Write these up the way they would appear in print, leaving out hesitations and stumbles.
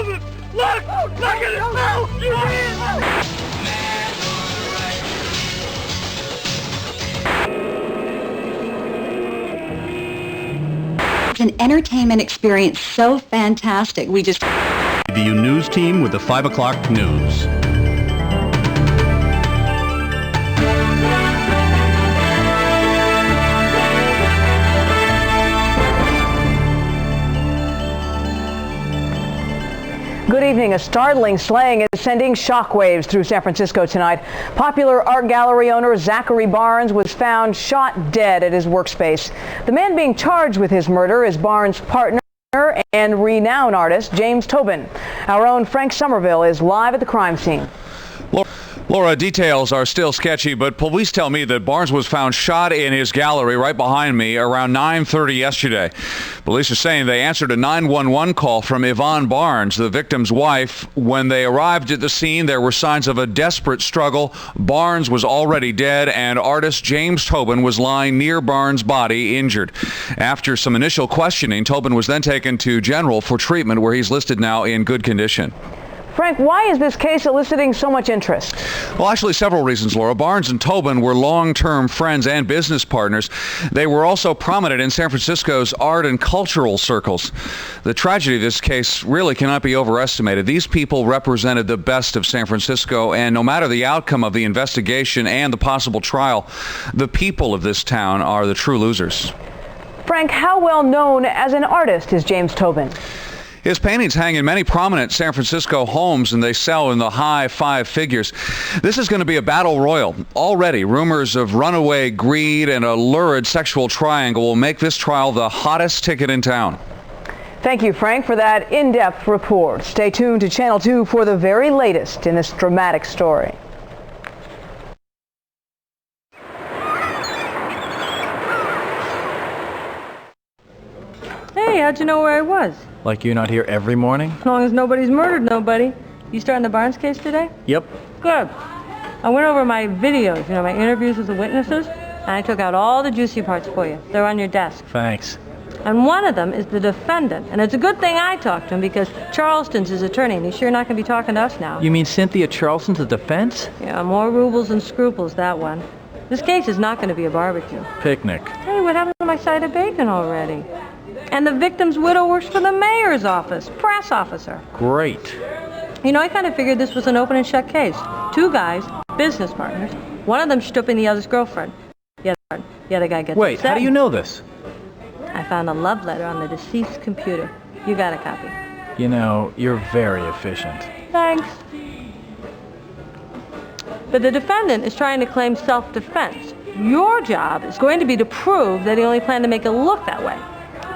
Tobin! Look! Look at his mouth! You It's an entertainment experience so fantastic. We just... The news team with the 5 o'clock news. Good evening. A startling slaying is sending shockwaves through San Francisco tonight. Popular art gallery owner Zachary Barnes was found shot dead at his workspace. The man being charged with his murder is Barnes' partner and renowned artist James Tobin. Our own Frank Somerville is live at the crime scene. Laura, details are still sketchy, but police tell me that Barnes was found shot in his gallery right behind me around 9:30 yesterday. Police are saying they answered a 911 call from Yvonne Barnes, the victim's wife. When they arrived at the scene, there were signs of a desperate struggle. Barnes was already dead, and artist James Tobin was lying near Barnes' body, injured. After some initial questioning, Tobin was then taken to General for treatment, where he's listed now in good condition. Frank, why is this case eliciting so much interest? Well, actually, several reasons, Laura. Barnes and Tobin were long-term friends and business partners. They were also prominent in San Francisco's art and cultural circles. The tragedy of this case really cannot be overestimated. These people represented the best of San Francisco, and no matter the outcome of the investigation and the possible trial, the people of this town are the true losers. Frank, how well known as an artist is James Tobin? His paintings hang in many prominent San Francisco homes, and they sell in the high five figures. This is going to be a battle royal. Already, rumors of runaway greed and a lurid sexual triangle will make this trial the hottest ticket in town. Thank you, Frank, for that in-depth report. Stay tuned to Channel 2 for the very latest in this dramatic story. Hey, how'd you know where I was? Like you're not here every morning? As long as nobody's murdered nobody. You starting the Barnes case today? Yep. Good. I went over my videos, my interviews with the witnesses, and I took out all the juicy parts for you. They're on your desk. Thanks. And one of them is the defendant. And it's a good thing I talked to him because Charleston's his attorney, and he's sure not going to be talking to us now. You mean Cynthia Charleston's the defense? Yeah, more rubles than scruples, that one. This case is not going to be a barbecue. Picnic. Hey, what happened to my side of bacon already? And the victim's widow works for the mayor's office, press officer. Great. I kind of figured this was an open and shut case. Two guys, business partners. One of them stripping the other's girlfriend. The other guy gets Wait, upset. how do you know this? I found a love letter on the deceased's computer. You got a copy. You're very efficient. Thanks. But the defendant is trying to claim self-defense. Your job is going to be to prove that he only planned to make it look that way.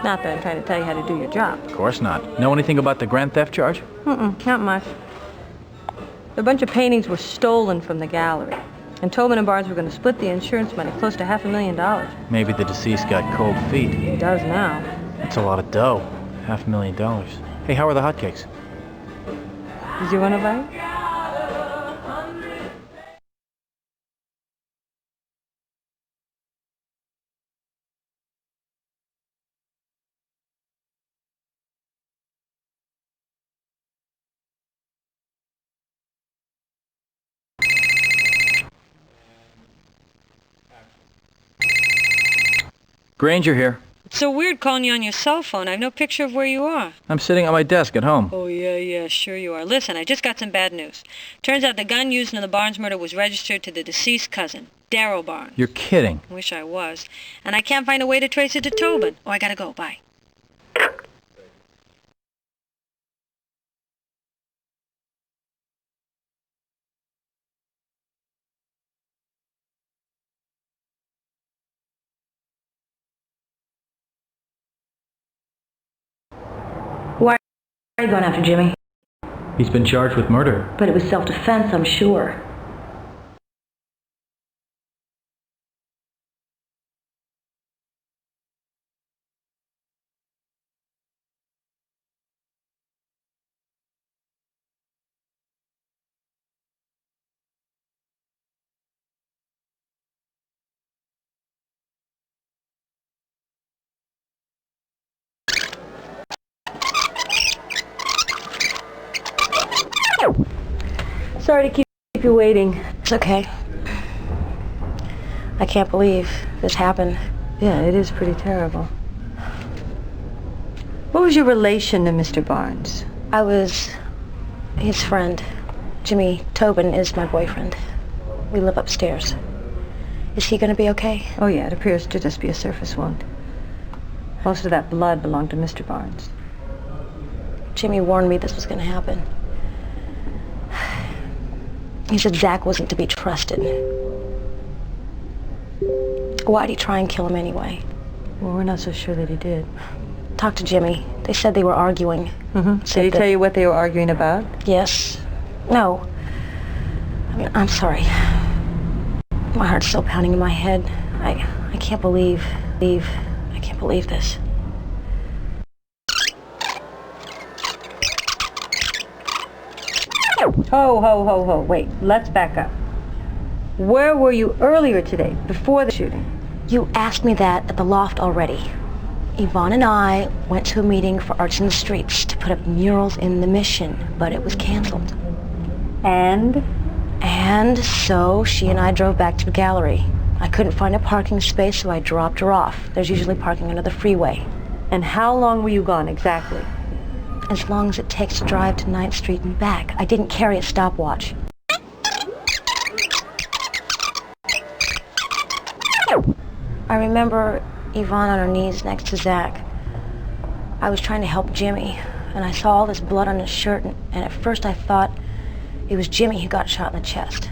Not that I'm trying to tell you how to do your job. Of course not. Know anything about the grand theft charge? Not much. A bunch of paintings were stolen from the gallery. And Tobin and Barnes were going to split the insurance money, close to $500,000. Maybe the deceased got cold feet. He does now. That's a lot of dough. $500,000. Hey, how are the hotcakes? Did you want to buy? Granger here. It's so weird calling you on your cell phone. I have no picture of where you are. I'm sitting at my desk at home. Oh, yeah, sure you are. Listen, I just got some bad news. Turns out the gun used in the Barnes murder was registered to the deceased cousin, Darryl Barnes. You're kidding. Wish I was. And I can't find a way to trace it to Tobin. Oh, I gotta go. Bye. Why are you going after Jimmy? He's been charged with murder. But it was self-defense, I'm sure. Sorry to keep you waiting. It's okay. I can't believe this happened. Yeah, it is pretty terrible. What was your relation to Mr. Barnes? I was his friend. Jimmy Tobin is my boyfriend. We live upstairs. Is he going to be okay? Oh yeah, it appears to just be a surface wound. Most of that blood belonged to Mr. Barnes. Jimmy warned me this was going to happen. He said Zach wasn't to be trusted. Why'd he try and kill him anyway? Well, we're not so sure that he did. Talked to Jimmy. They said they were arguing. Mm-hmm. Did he tell you what they were arguing about? Yes. No. I mean, I'm sorry. My heart's still pounding in my head. I can't believe I can't believe this. Ho, wait, let's back up. Where were you earlier today, before the shooting? You asked me that at the loft already. Yvonne and I went to a meeting for Arts in the Streets to put up murals in the Mission, but it was canceled. And So she and I drove back to the gallery. I couldn't find a parking space, so I dropped her off. There's usually parking under the freeway. And how long were you gone exactly? As long as it takes to drive to 9th Street and back. I didn't carry a stopwatch. I remember Yvonne on her knees next to Zach. I was trying to help Jimmy, and I saw all this blood on his shirt, and at first I thought it was Jimmy who got shot in the chest.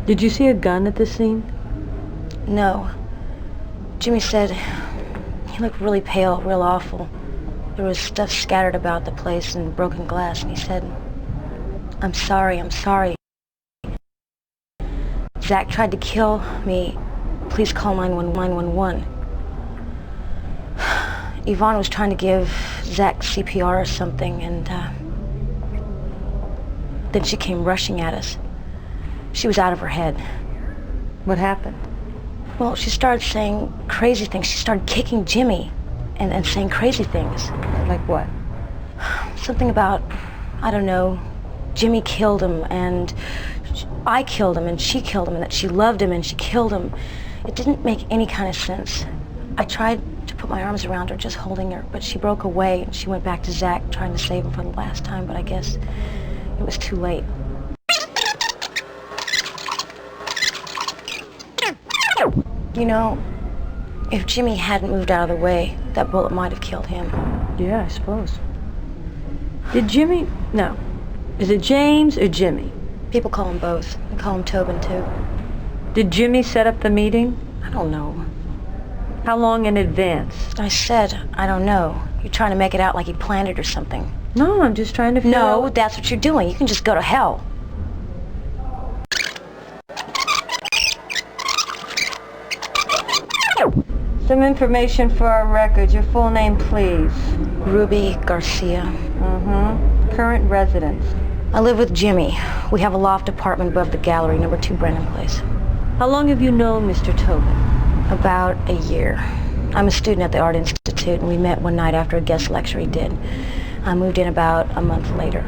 Did you see a gun at this scene? No. Jimmy said he looked really pale, real awful. There was stuff scattered about the place and broken glass, and he said, I'm sorry. Zach tried to kill me. Please call 911. Yvonne was trying to give Zach CPR or something, and then she came rushing at us. She was out of her head. What happened? Well, she started saying crazy things. She started kicking Jimmy and saying crazy things. Like what? Something about, I don't know, Jimmy killed him, and I killed him, and she killed him, and that she loved him, and she killed him. It didn't make any kind of sense. I tried to put my arms around her, just holding her, but she broke away, and she went back to Zach, trying to save him for the last time, but I guess it was too late. You know, if Jimmy hadn't moved out of the way, that bullet might have killed him. Yeah, I suppose. Did Jimmy... No. Is it James or Jimmy? People call him both. They call him Tobin, too. Did Jimmy set up the meeting? I don't know. How long in advance? I said, I don't know. You're trying to make it out like he planned it or something. No, I'm just trying to figure out... No, that's what you're doing. You can just go to hell. Some information for our records. Your full name, please. Ruby Garcia. Mm-hmm. Current residence. I live with Jimmy. We have a loft apartment above the gallery, number 2 Brennan Place. How long have you known Mr. Tobin? About a year. I'm a student at the Art Institute, and we met one night after a guest lecture he did. I moved in about a month later.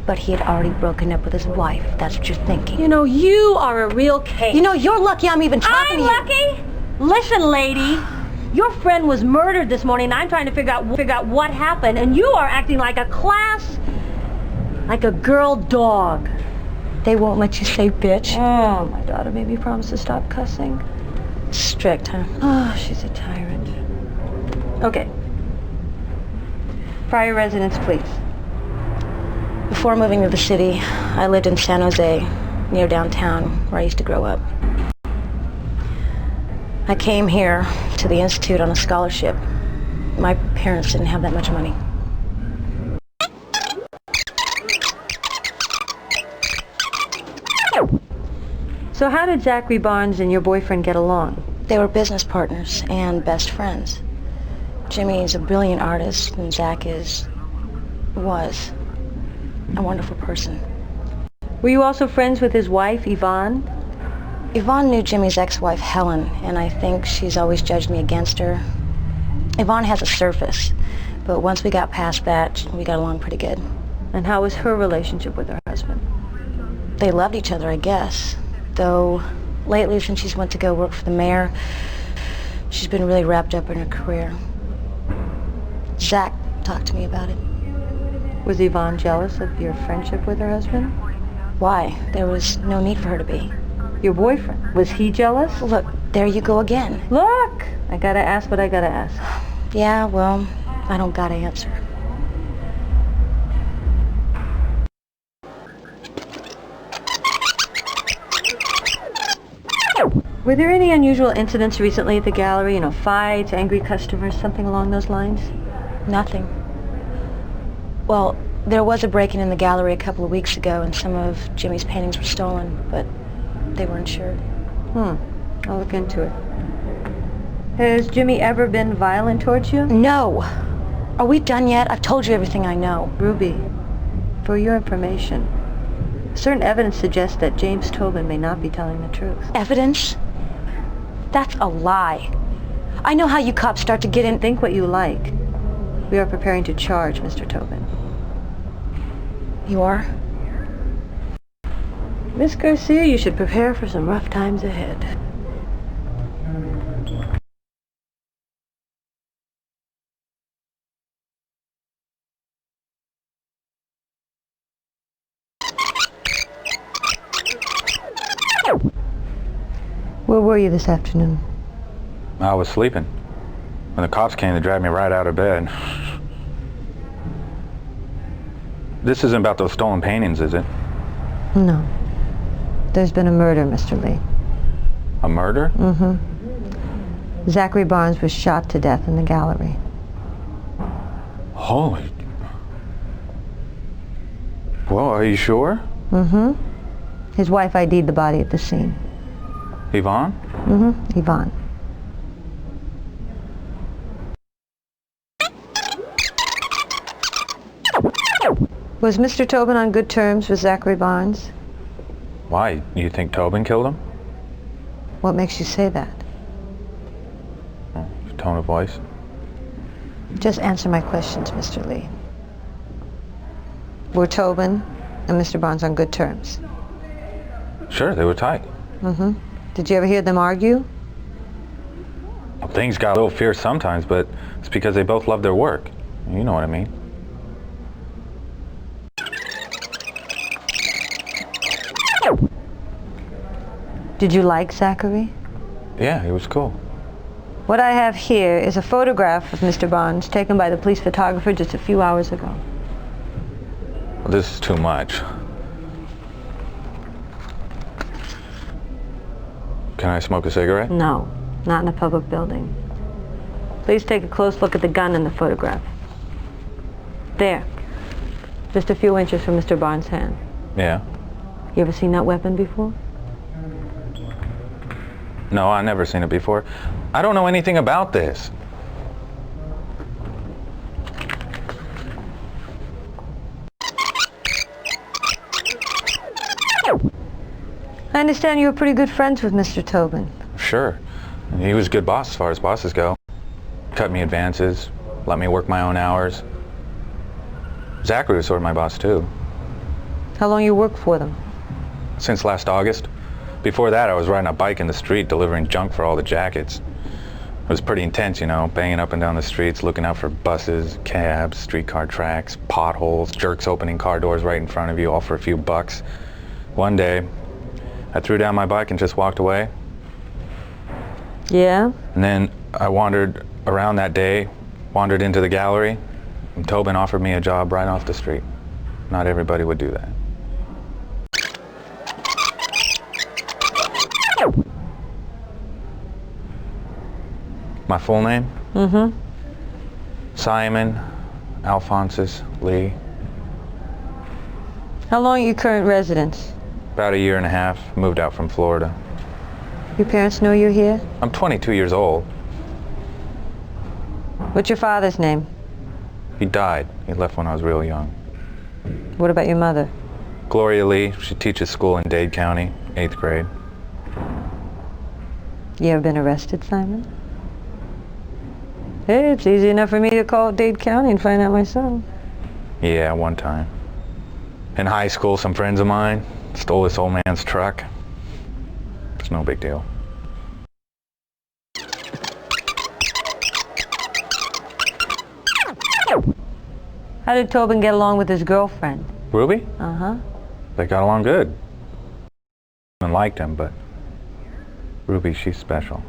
But he had already broken up with his wife, if that's what you're thinking. You know, you are a real case. You know, you're lucky I'm even talking to you. I'm lucky? Listen, lady. Your friend was murdered this morning, and I'm trying to figure out what happened, and you are acting like a like a girl dog. They won't let you say bitch. Oh, my daughter made me promise to stop cussing. Strict, huh? Oh, she's a tyrant. Okay. Prior residence, please. Before moving to the city, I lived in San Jose, near downtown, where I used to grow up. I came here to the Institute on a scholarship. My parents didn't have that much money. So how did Zachary Barnes and your boyfriend get along? They were business partners and best friends. Jimmy's a brilliant artist, and Zach was a wonderful person. Were you also friends with his wife, Yvonne? Yvonne knew Jimmy's ex-wife, Helen, and I think she's always judged me against her. Yvonne has a surface, but once we got past that, we got along pretty good. And how was her relationship with her husband? They loved each other, I guess. Though, lately, since she's went to go work for the mayor, she's been really wrapped up in her career. Zach talked to me about it. Was Yvonne jealous of your friendship with her husband? Why? There was no need for her to be. Your boyfriend, was he jealous? Look, there you go again. Look! I gotta ask what I gotta ask. Yeah, well, I don't gotta answer. Were there any unusual incidents recently at the gallery? You know, fights, angry customers, something along those lines? Nothing. Well, there was a break-in in the gallery a couple of weeks ago, and some of Jimmy's paintings were stolen, but they were insured. I'll look into it. Has Jimmy ever been violent towards you? No. Are we done yet? I've told you everything I know. Ruby, for your information, certain evidence suggests that James Tobin may not be telling the truth. Evidence? That's a lie. I know how you cops start to get in. Think what you like. We are preparing to charge Mr. Tobin. You are? Miss Garcia, you should prepare for some rough times ahead. Where were you this afternoon? I was sleeping. When the cops came, they dragged me right out of bed. This isn't about those stolen paintings, is it? No. There's been a murder, Mr. Lee. A murder? Mm-hmm. Zachary Barnes was shot to death in the gallery. Holy... Well, are you sure? Mm-hmm. His wife ID'd the body at the scene. Yvonne? Mm-hmm. Yvonne. Was Mr. Tobin on good terms with Zachary Barnes? Why? You think Tobin killed him? What makes you say that? Tone of voice. Just answer my questions, Mr. Lee. Were Tobin and Mr. Barnes on good terms? Sure, they were tight. Mm-hmm. Did you ever hear them argue? Well, things got a little fierce sometimes, but it's because they both loved their work. You know what I mean. Did you like Zachary? Yeah, he was cool. What I have here is a photograph of Mr. Barnes taken by the police photographer just a few hours ago. Well, this is too much. Can I smoke a cigarette? No, not in a public building. Please take a close look at the gun in the photograph. There. Just a few inches from Mr. Barnes' hand. Yeah. You ever seen that weapon before? No, I've never seen it before. I don't know anything about this. I understand you were pretty good friends with Mr. Tobin. Sure. He was a good boss as far as bosses go. Cut me advances, let me work my own hours. Zachary was sort of my boss too. How long you worked for them? Since last August. Before that, I was riding a bike in the street delivering junk for all the jackets. It was pretty intense, you know, banging up and down the streets, looking out for buses, cabs, streetcar tracks, potholes, jerks opening car doors right in front of you, all for a few bucks. One day, I threw down my bike and just walked away. Yeah? And then I wandered around that day, wandered into the gallery, and Tobin offered me a job right off the street. Not everybody would do that. My full name? Mm-hmm. Simon Alphonsus Lee. How long are your current residence? About a year and a half. Moved out from Florida. Your parents know you're here? I'm 22 years old. What's your father's name? He died. He left when I was real young. What about your mother? Gloria Lee. She teaches school in Dade County, 8th grade. You ever been arrested, Simon? Hey, it's easy enough for me to call Dade County and find out myself. Yeah, one time. In high school, some friends of mine stole this old man's truck. It's no big deal. How did Tobin get along with his girlfriend? Ruby? Uh-huh. They got along good. I liked him, but Ruby, she's special.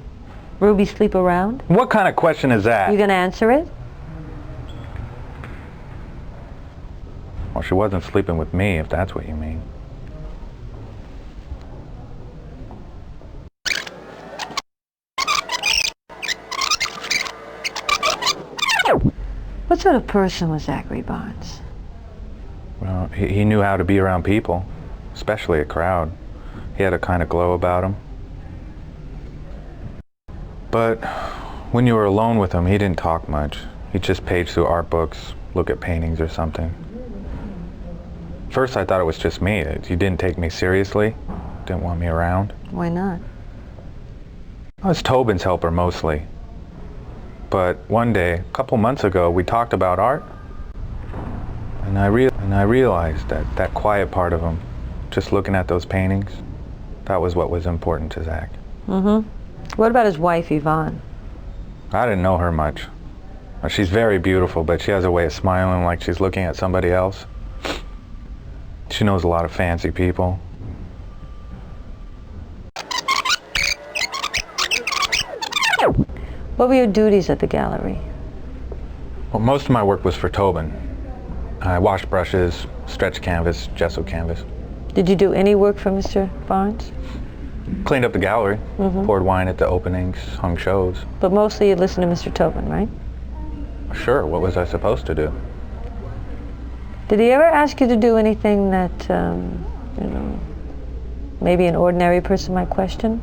Ruby sleep around? What kind of question is that? You gonna answer it? Well, she wasn't sleeping with me, if that's what you mean. What sort of person was Zachary Barnes? Well, he knew how to be around people, especially a crowd. He had a kind of glow about him. But when you were alone with him, he didn't talk much. He'd just page through art books, look at paintings or something. First I thought it was just me. He didn't take me seriously, didn't want me around. Why not? I was Tobin's helper mostly. But one day, a couple months ago, we talked about art. And I realized that that quiet part of him, just looking at those paintings, that was what was important to Zach. Mm-hmm. What about his wife, Yvonne? I didn't know her much. She's very beautiful, but she has a way of smiling like she's looking at somebody else. She knows a lot of fancy people. What were your duties at the gallery? Well, most of my work was for Tobin. I washed brushes, stretched canvas, gesso canvas. Did you do any work for Mr. Barnes? Cleaned up the gallery, poured wine at the openings, hung shows. But mostly you listened to Mr. Tobin, right? Sure, what was I supposed to do? Did he ever ask you to do anything that, you know, maybe an ordinary person might question?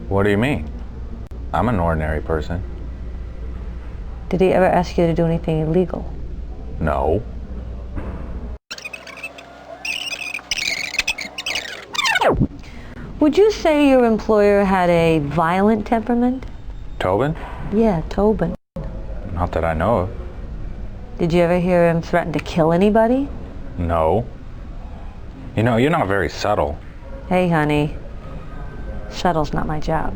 What do you mean? I'm an ordinary person. Did he ever ask you to do anything illegal? No. Would you say your employer had a violent temperament? Tobin? Yeah, Tobin. Not that I know of. Did you ever hear him threaten to kill anybody? No. You know, you're not very subtle. Hey, honey. Subtle's not my job.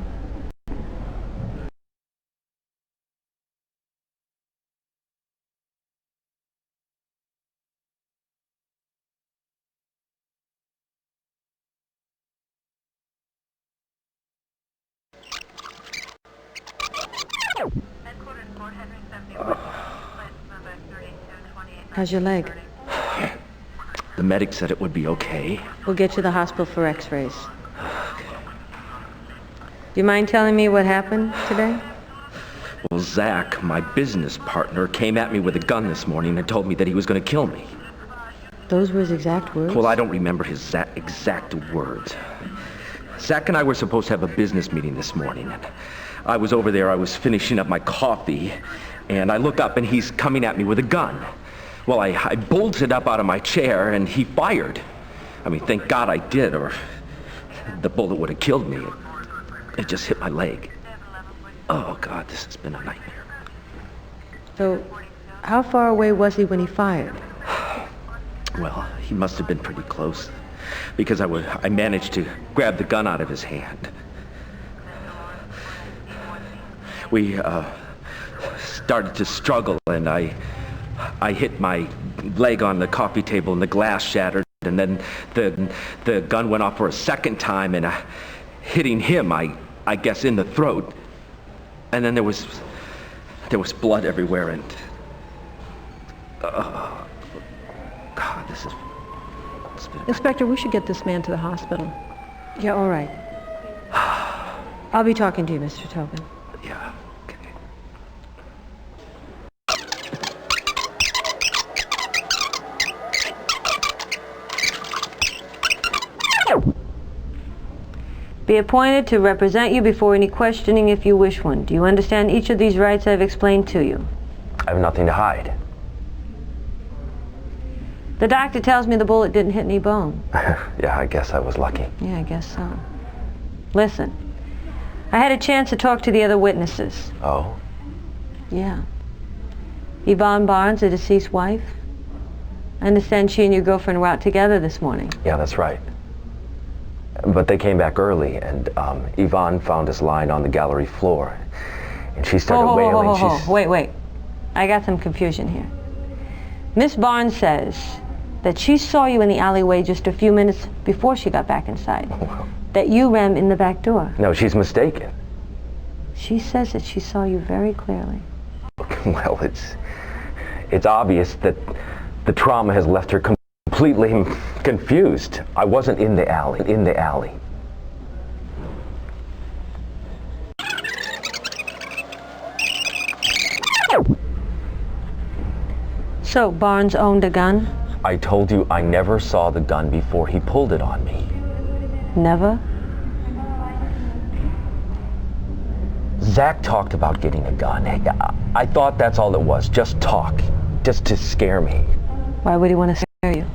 How's your leg? The medic said it would be okay. We'll get you to the hospital for x-rays. Do you mind telling me what happened today? Well, Zach, my business partner, came at me with a gun this morning and told me that he was going to kill me. Those were his exact words? Well, I don't remember his exact words. Zach and I were supposed to have a business meeting this morning, and I was over there, I was finishing up my coffee, and I look up and he's coming at me with a gun. Well, I bolted up out of my chair and he fired. I mean, thank God I did, or the bullet would have killed me. It just hit my leg. Oh, God, this has been a nightmare. So, how far away was he when he fired? Well, he must have been pretty close, because I managed to grab the gun out of his hand. We started to struggle, and I hit my leg on the coffee table and the glass shattered, and then the gun went off for a second time, and hitting him, I guess, in the throat. And then there was blood everywhere, and God, this is... Inspector, we should get this man to the hospital. Yeah, all right. I'll be talking to you, Mr. Tobin. Yeah. Be appointed to represent you before any questioning if you wish one. Do you understand each of these rights I've explained to you? I have nothing to hide. The doctor tells me the bullet didn't hit any bone. Yeah, I guess I was lucky. Yeah, I guess so. Listen, I had a chance to talk to the other witnesses. Oh? Yeah. Yvonne Barnes, the deceased wife. I understand she and your girlfriend were out together this morning. Yeah, that's right. But they came back early, and Yvonne found us lying on the gallery floor. And she started wailing. Wait. I got some confusion here. Miss Barnes says that she saw you in the alleyway just a few minutes before she got back inside. Wow. That you ran in the back door. No, she's mistaken. She says that she saw you very clearly. Well, it's obvious that the trauma has left her completely confused. I wasn't in the alley. So, Barnes owned a gun? I told you I never saw the gun before he pulled it on me. Never? Zach talked about getting a gun. I thought that's all it was, just talk, just to scare me. Why would he want to scare you?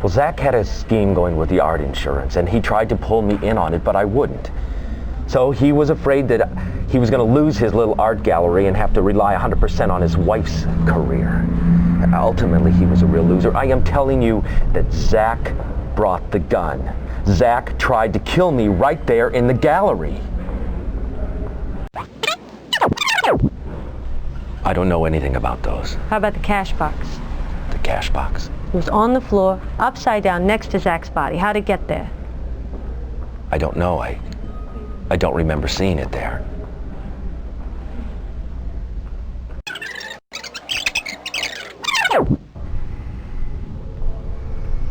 Well, Zach had a scheme going with the art insurance, and he tried to pull me in on it, but I wouldn't. So he was afraid that he was going to lose his little art gallery and have to rely 100% on his wife's career. Ultimately, he was a real loser. I am telling you that Zach brought the gun. Zach tried to kill me right there in the gallery. I don't know anything about those. How about the cash box? The cash box? It was on the floor, upside down, next to Zach's body. How'd it get there? I don't know. I don't remember seeing it there.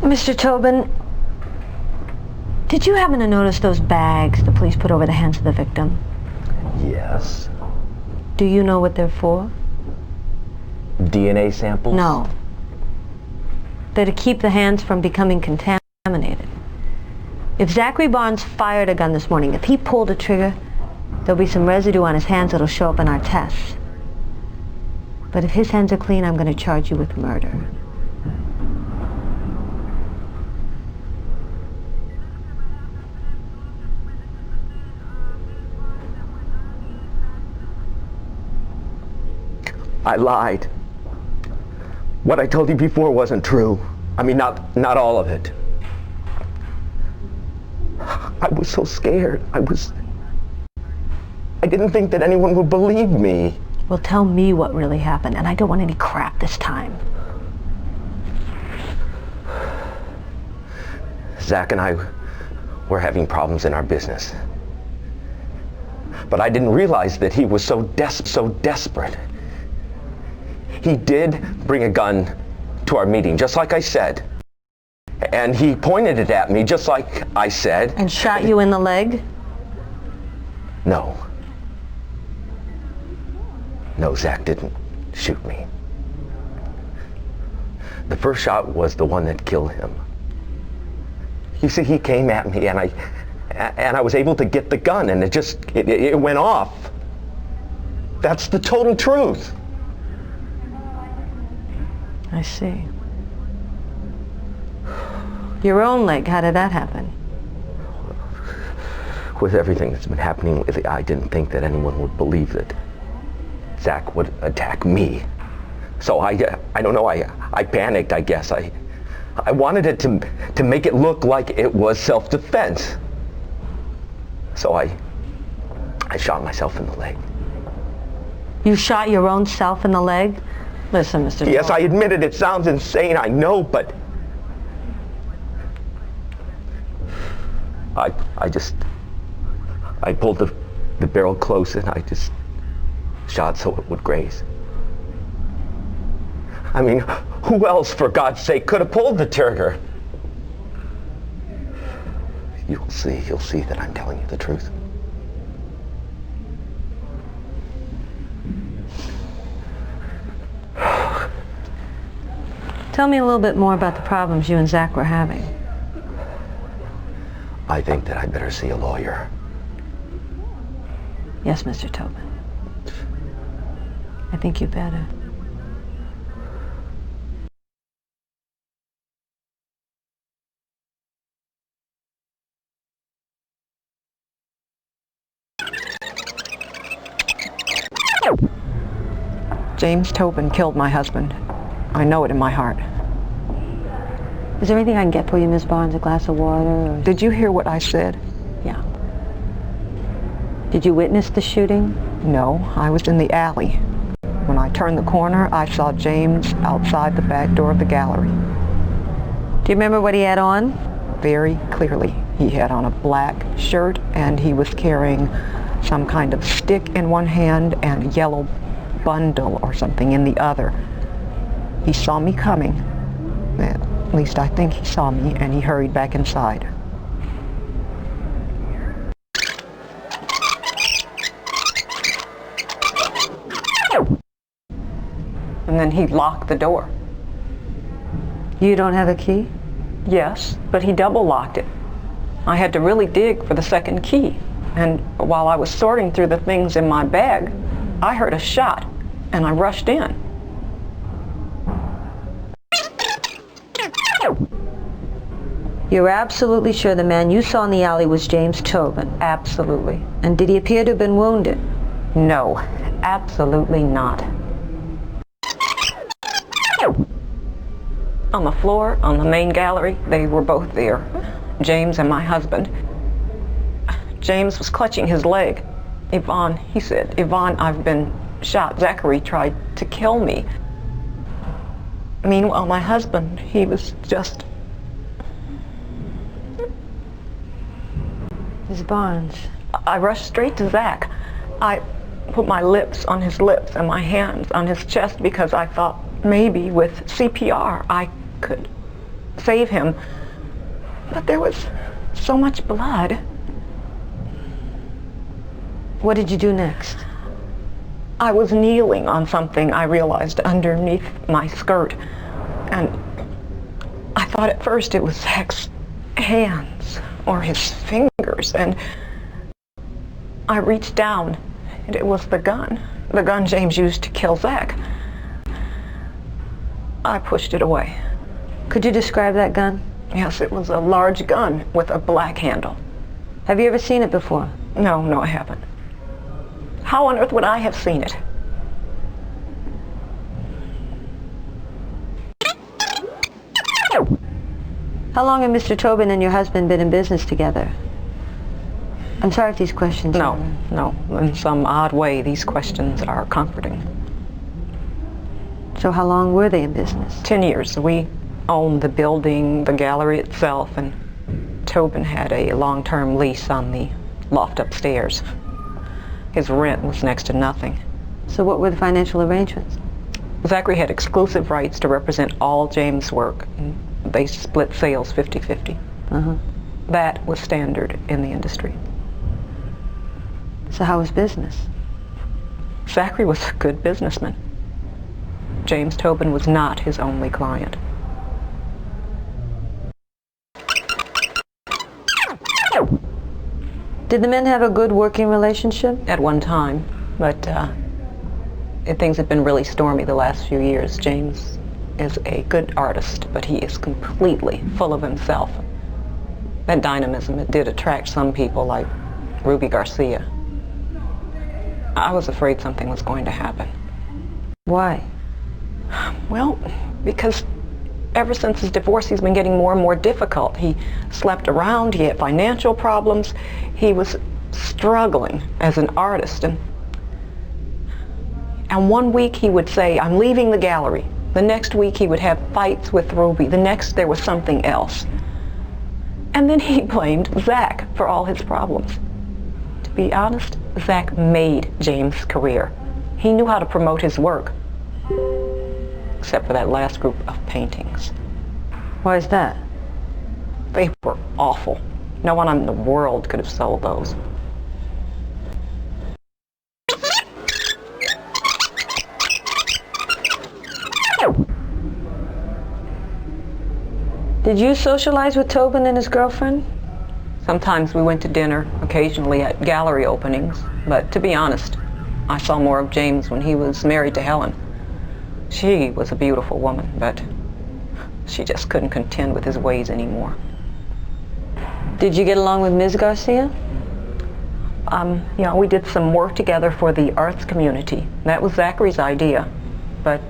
Mr. Tobin, did you happen to notice those bags the police put over the hands of the victim? Yes. Do you know what they're for? DNA samples? No. They're to keep the hands from becoming contaminated. If Zachary Barnes fired a gun this morning, if he pulled a trigger, there'll be some residue on his hands that'll show up in our tests. But if his hands are clean, I'm going to charge you with murder. I lied. What I told you before wasn't true. I mean, not all of it. I was so scared. I didn't think that anyone would believe me. Well, tell me what really happened, and I don't want any crap this time. Zach and I were having problems in our business. But I didn't realize that he was so desperate. He did bring a gun to our meeting, just like I said. And he pointed it at me, just like I said. And shot you in the leg? No. No, Zach didn't shoot me. The first shot was the one that killed him. You see, he came at me, and I was able to get the gun, and it went off. That's the total truth. I see. Your own leg, how did that happen? With everything that's been happening lately, I didn't think that anyone would believe that Zach would attack me. So I don't know, I panicked, I guess. I wanted it to make it look like it was self-defense. So I shot myself in the leg. You shot your own self in the leg? Listen, Mr. Yes, Tobin. I admit it. It sounds insane, I know, but I pulled the barrel close, and I just shot so it would graze. I mean, who else, for God's sake, could have pulled the trigger? You'll see that I'm telling you the truth. Tell me a little bit more about the problems you and Zach were having. I think that I better see a lawyer. Yes, Mr. Tobin. I think you better. James Tobin killed my husband. I know it in my heart. Is there anything I can get for you, Miss Barnes? A glass of water? Or... Did you hear what I said? Yeah. Did you witness the shooting? No, I was in the alley. When I turned the corner, I saw James outside the back door of the gallery. Do you remember what he had on? Very clearly. He had on a black shirt and he was carrying some kind of stick in one hand and a yellow bundle or something in the other. He saw me coming. At least I think he saw me, and he hurried back inside. And then he locked the door. You don't have a key? Yes, but he double locked it. I had to really dig for the second key. And while I was sorting through the things in my bag, I heard a shot, and I rushed in. You're absolutely sure the man you saw in the alley was James Tobin? Absolutely. And did he appear to have been wounded? No, absolutely not. On the floor, on the main gallery, they were both there, James and my husband. James was clutching his leg. Yvonne, he said, Yvonne, I've been shot. Zachary tried to kill me. Meanwhile, my husband, he was just... Miss Barnes. I rushed straight to Zach. I put my lips on his lips and my hands on his chest because I thought maybe with CPR I could save him. But there was so much blood. What did you do next? I was kneeling on something, I realized, underneath my skirt. And I thought at first it was Zach's hands or his fingers. And I reached down, and it was the gun James used to kill Zach. I pushed it away. Could you describe that gun? Yes, it was a large gun with a black handle. Have you ever seen it before? No, I haven't. How on earth would I have seen it? How long have Mr. Tobin and your husband been in business together? I'm sorry if these questions No. In some odd way, these questions are comforting. So how long were they in business? 10 years. We owned the building, the gallery itself, and Tobin had a long-term lease on the loft upstairs. His rent was next to nothing. So what were the financial arrangements? Zachary had exclusive rights to represent all James' work, and they split sales 50-50. That was standard in the industry. So how was business? Zachary was a good businessman. James Tobin was not his only client. Did the men have a good working relationship? At one time, but things have been really stormy the last few years. James is a good artist, but he is completely full of himself. That dynamism, it did attract some people like Ruby Garcia. I was afraid something was going to happen. Why? Well, because ever since his divorce, he's been getting more and more difficult. He slept around, he had financial problems, he was struggling as an artist. And one week he would say, I'm leaving the gallery. The next week he would have fights with Ruby. The next there was something else. And then he blamed Zach for all his problems. To be honest, Zach made James' career. He knew how to promote his work. Except for that last group of paintings. Why is that? They were awful. No one in the world could have sold those. Did you socialize with Tobin and his girlfriend? Sometimes we went to dinner, occasionally at gallery openings, but to be honest, I saw more of James when he was married to Helen. She was a beautiful woman, but she just couldn't contend with his ways anymore. Did you get along with Ms. Garcia? We did some work together for the arts community. That was Zachary's idea, but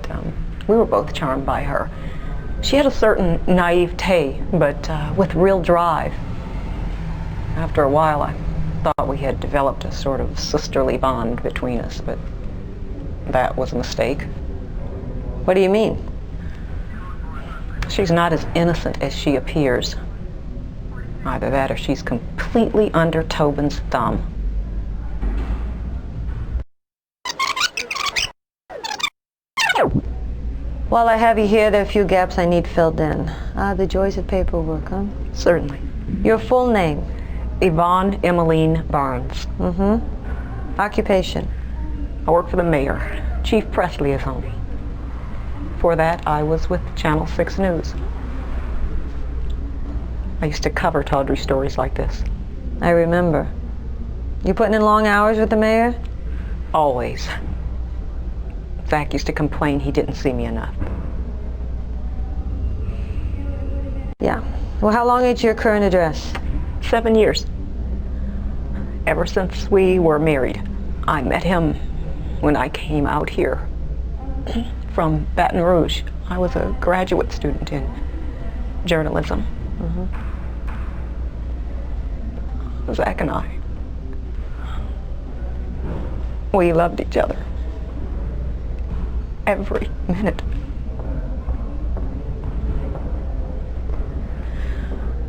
we were both charmed by her. She had a certain naivete, but with real drive. After a while, I thought we had developed a sort of sisterly bond between us, but that was a mistake. What do you mean? She's not as innocent as she appears. Either that or she's completely under Tobin's thumb. While I have you here, there are a few gaps I need filled in. The joys of paperwork, huh? Certainly. Your full name? Yvonne Emmeline Barnes. Mm-hmm. Occupation? I work for the mayor, chief press liaison. Before that, I was with Channel 6 News. I used to cover tawdry stories like this. I remember. You putting in long hours with the mayor? Always. Zach used to complain he didn't see me enough. Yeah. Well, how long is your current address? 7 years. Ever since we were married. I met him when I came out here from Baton Rouge. I was a graduate student in journalism. Mm-hmm. Zach and I, we loved each other. Every minute.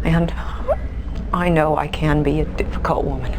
And I know I can be a difficult woman.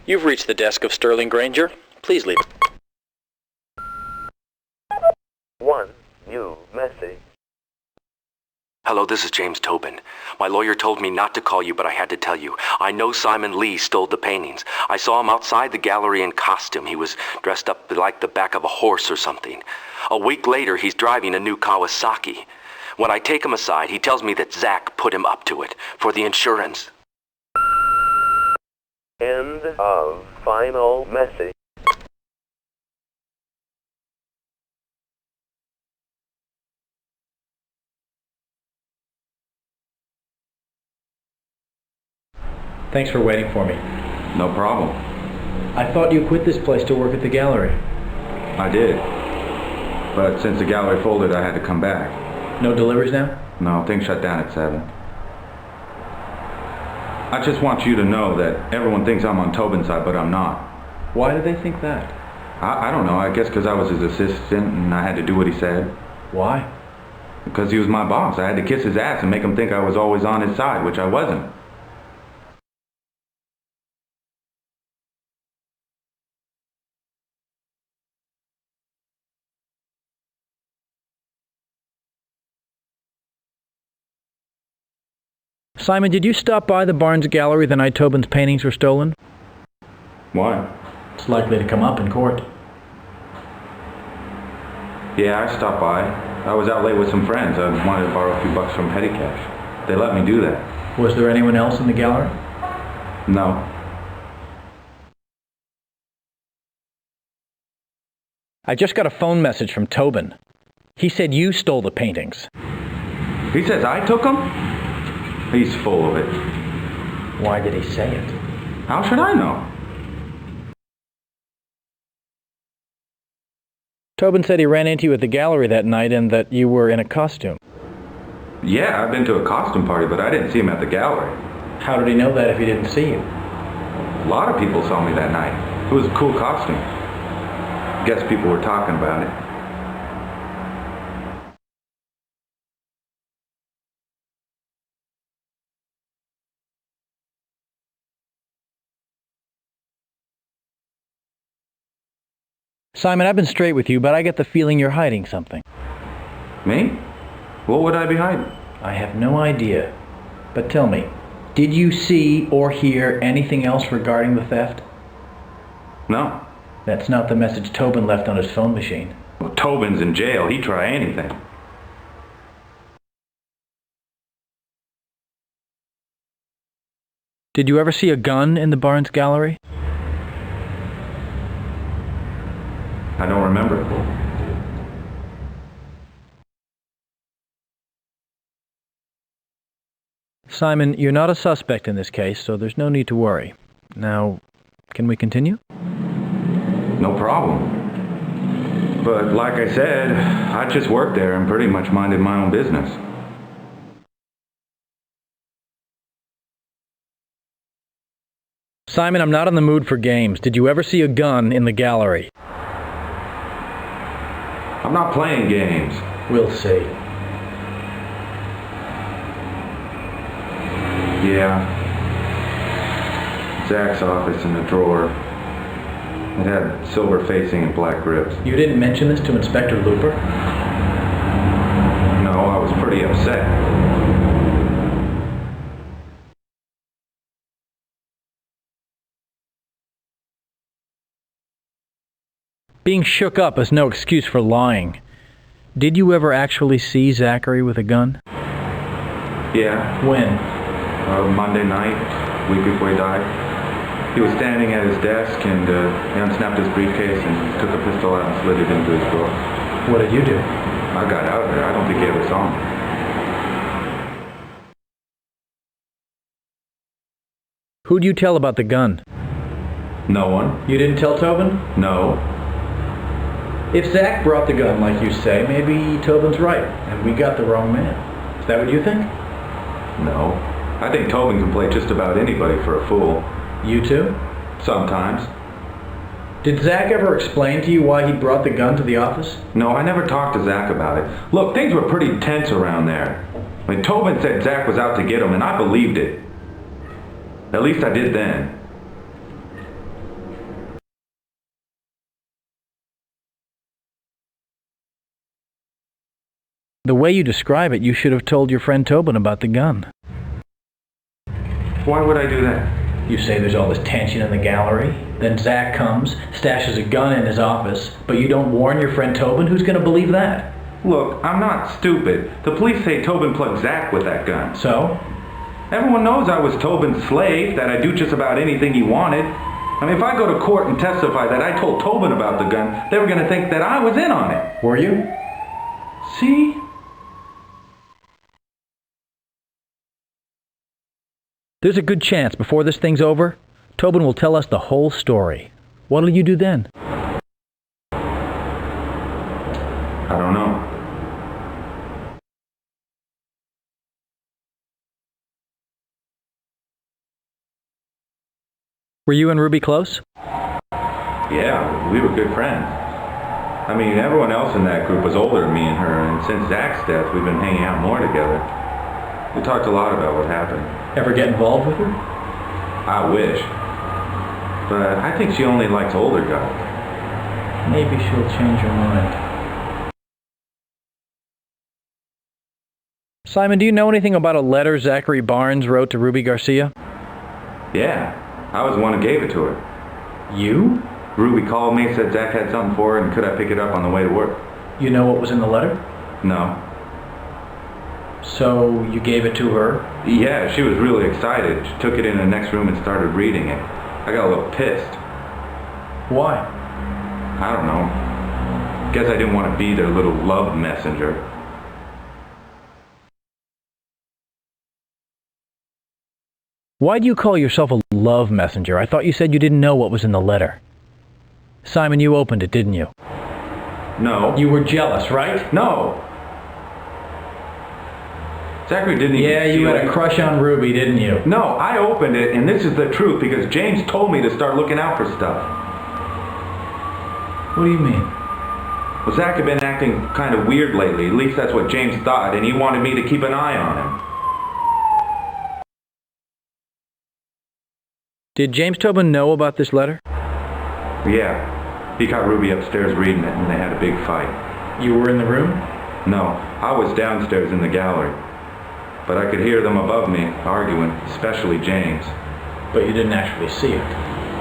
You've reached the desk of Sterling Granger. Please leave. One new message. Hello, this is James Tobin. My lawyer told me not to call you, but I had to tell you. I know Simon Lee stole the paintings. I saw him outside the gallery in costume. He was dressed up like the back of a horse or something. A week later, he's driving a new Kawasaki. When I take him aside, he tells me that Zach put him up to it for the insurance. End of final message. Thanks for waiting for me. No problem. I thought you quit this place to work at the gallery. I did. But since the gallery folded, I had to come back. No deliveries now? No, things shut down at 7. I just want you to know that everyone thinks I'm on Tobin's side, but I'm not. Why do they think that? I don't know. I guess because I was his assistant and I had to do what he said. Why? Because he was my boss. I had to kiss his ass and make him think I was always on his side, which I wasn't. Simon, did you stop by the Barnes gallery the night Tobin's paintings were stolen? Why? It's likely to come up in court. Yeah, I stopped by. I was out late with some friends. I wanted to borrow a few bucks from petty cash. They let me do that. Was there anyone else in the gallery? No. I just got a phone message from Tobin. He said you stole the paintings. He says I took them? He's full of it. Why did he say it? How should I know? Tobin said he ran into you at the gallery that night and that you were in a costume. Yeah, I've been to a costume party, but I didn't see him at the gallery. How did he know that if he didn't see you? A lot of people saw me that night. It was a cool costume. Guess people were talking about it. Simon, I've been straight with you, but I get the feeling you're hiding something. Me? What would I be hiding? I have no idea. But tell me, did you see or hear anything else regarding the theft? No. That's not the message Tobin left on his phone machine. Well, Tobin's in jail. He'd try anything. Did you ever see a gun in the Barnes gallery? I don't remember. Simon, you're not a suspect in this case, so there's no need to worry. Now, can we continue? No problem. But like I said, I just worked there and pretty much minded my own business. Simon, I'm not in the mood for games. Did you ever see a gun in the gallery? I'm not playing games. We'll see. Yeah. Zach's office in the drawer. It had silver facing and black grips. You didn't mention this to Inspector Looper? No, I was pretty upset. Being shook up is no excuse for lying. Did you ever actually see Zachary with a gun? Yeah. When? Monday night, week before he died. He was standing at his desk and he unsnapped his briefcase and took a pistol out and slid it into his drawer. What did you do? I got out of there. I don't think he ever saw me. Who'd you tell about the gun? No one. You didn't tell Tobin? No. If Zach brought the gun like you say, maybe Tobin's right and we got the wrong man. Is that what you think? No. I think Tobin can play just about anybody for a fool. You too? Sometimes. Did Zach ever explain to you why he brought the gun to the office? No, I never talked to Zach about it. Look, things were pretty tense around there. I mean, Tobin said Zach was out to get him, and I believed it. At least I did then. The way you describe it, you should have told your friend Tobin about the gun. Why would I do that? You say there's all this tension in the gallery, then Zach comes, stashes a gun in his office, but you don't warn your friend Tobin? Who's going to believe that? Look, I'm not stupid. The police say Tobin plugged Zach with that gun. So? Everyone knows I was Tobin's slave, that I'd do just about anything he wanted. I mean, if I go to court and testify that I told Tobin about the gun, they were going to think that I was in on it. Were you? See? There's a good chance before this thing's over, Tobin will tell us the whole story. What'll you do then? I don't know. Were you and Ruby close? Yeah, we were good friends. I mean, everyone else in that group was older than me and her, and since Zach's death, we've been hanging out more together. We talked a lot about what happened. Ever get involved with her? I wish. But I think she only likes older guys. Maybe she'll change her mind. Simon, do you know anything about a letter Zachary Barnes wrote to Ruby Garcia? Yeah, I was the one who gave it to her. You? Ruby called me, said Zach had something for her, and could I pick it up on the way to work? You know what was in the letter? No. So you gave it to her? Yeah, she was really excited. She took it in the next room and started reading it. I got a little pissed. Why? I don't know. Guess I didn't want to be their little love messenger. Why do you call yourself a love messenger? I thought you said you didn't know what was in the letter. Simon, you opened it, didn't you? No. You were jealous, right? No. Zachary didn't even Yeah, you had a crush on Ruby, didn't you? No, I opened it, and this is the truth, because James told me to start looking out for stuff. What do you mean? Well, Zach had been acting kind of weird lately. At least that's what James thought, and he wanted me to keep an eye on him. Did James Tobin know about this letter? Yeah. He caught Ruby upstairs reading it, and they had a big fight. You were in the room? No, I was downstairs in the gallery. But I could hear them above me arguing, especially James. But you didn't actually see it?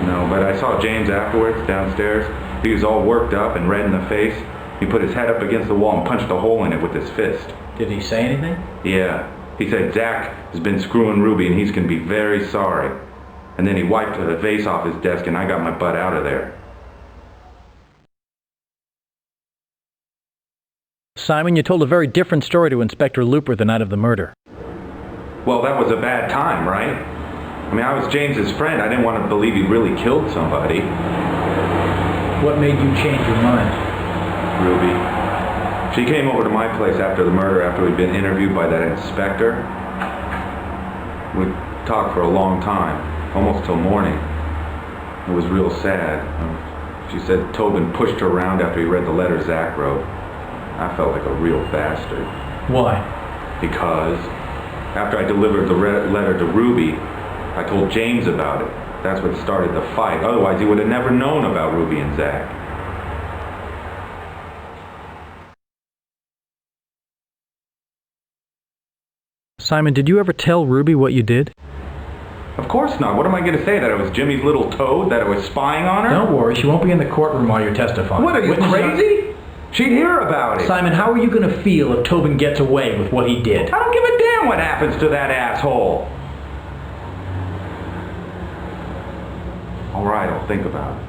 No, but I saw James afterwards, downstairs. He was all worked up and red in the face. He put his head up against the wall and punched a hole in it with his fist. Did he say anything? Yeah. He said Zach has been screwing Ruby and he's going to be very sorry. And then he wiped the vase off his desk and I got my butt out of there. Simon, you told a very different story to Inspector Looper the night of the murder. Well, that was a bad time, right? I mean, I was James's friend. I didn't want to believe he really killed somebody. What made you change your mind? Ruby. She came over to my place after the murder, after we'd been interviewed by that inspector. We talked for a long time, almost till morning. It was real sad. She said Tobin pushed her around after he read the letter Zach wrote. I felt like a real bastard. Why? Because after I delivered the letter to Ruby, I told James about it. That's what started the fight. Otherwise, he would have never known about Ruby and Zach. Simon, did you ever tell Ruby what you did? Of course not. What am I going to say? That I was Jimmy's little toad? That I was spying on her? Don't worry, she won't be in the courtroom while you're testifying. What, are you crazy? She'd hear about it. Simon, how are you going to feel if Tobin gets away with what he did? I don't give a damn what happens to that asshole. All right, I'll think about it.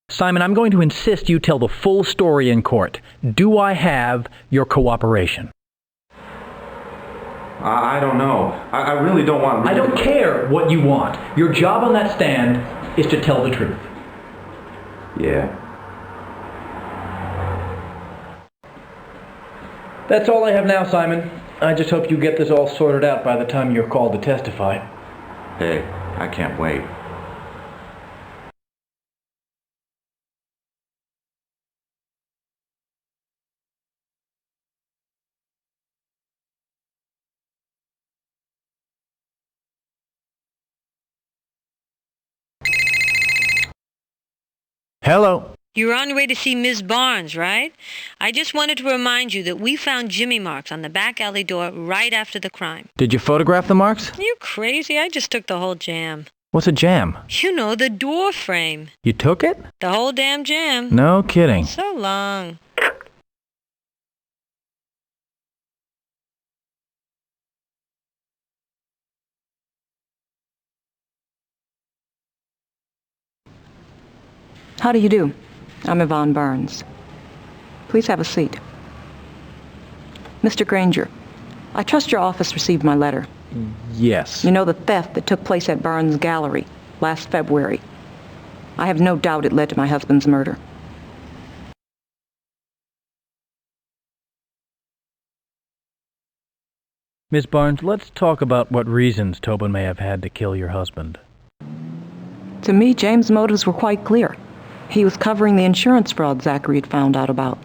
Simon, I'm going to insist you tell the full story in court. Do I have your cooperation? I don't know. I really don't want... I don't care what you want. Your job on that stand is to tell the truth. Yeah. That's all I have now, Simon. I just hope you get this all sorted out by the time you're called to testify. Hey, I can't wait. Hello. You're on your way to see Ms. Barnes, right? I just wanted to remind you that we found Jimmy marks on the back alley door right after the crime. Did you photograph the marks? Are you crazy? I just took the whole jam. What's a jam? You know, the door frame. You took it? The whole damn jam. No kidding. So long. How do you do? I'm Yvonne Barnes. Please have a seat. Mr. Granger, I trust your office received my letter. Yes. You know the theft that took place at Barnes Gallery last February. I have no doubt it led to my husband's murder. Miss Barnes, let's talk about what reasons Tobin may have had to kill your husband. To me, James' motives were quite clear. He was covering the insurance fraud Zachary had found out about.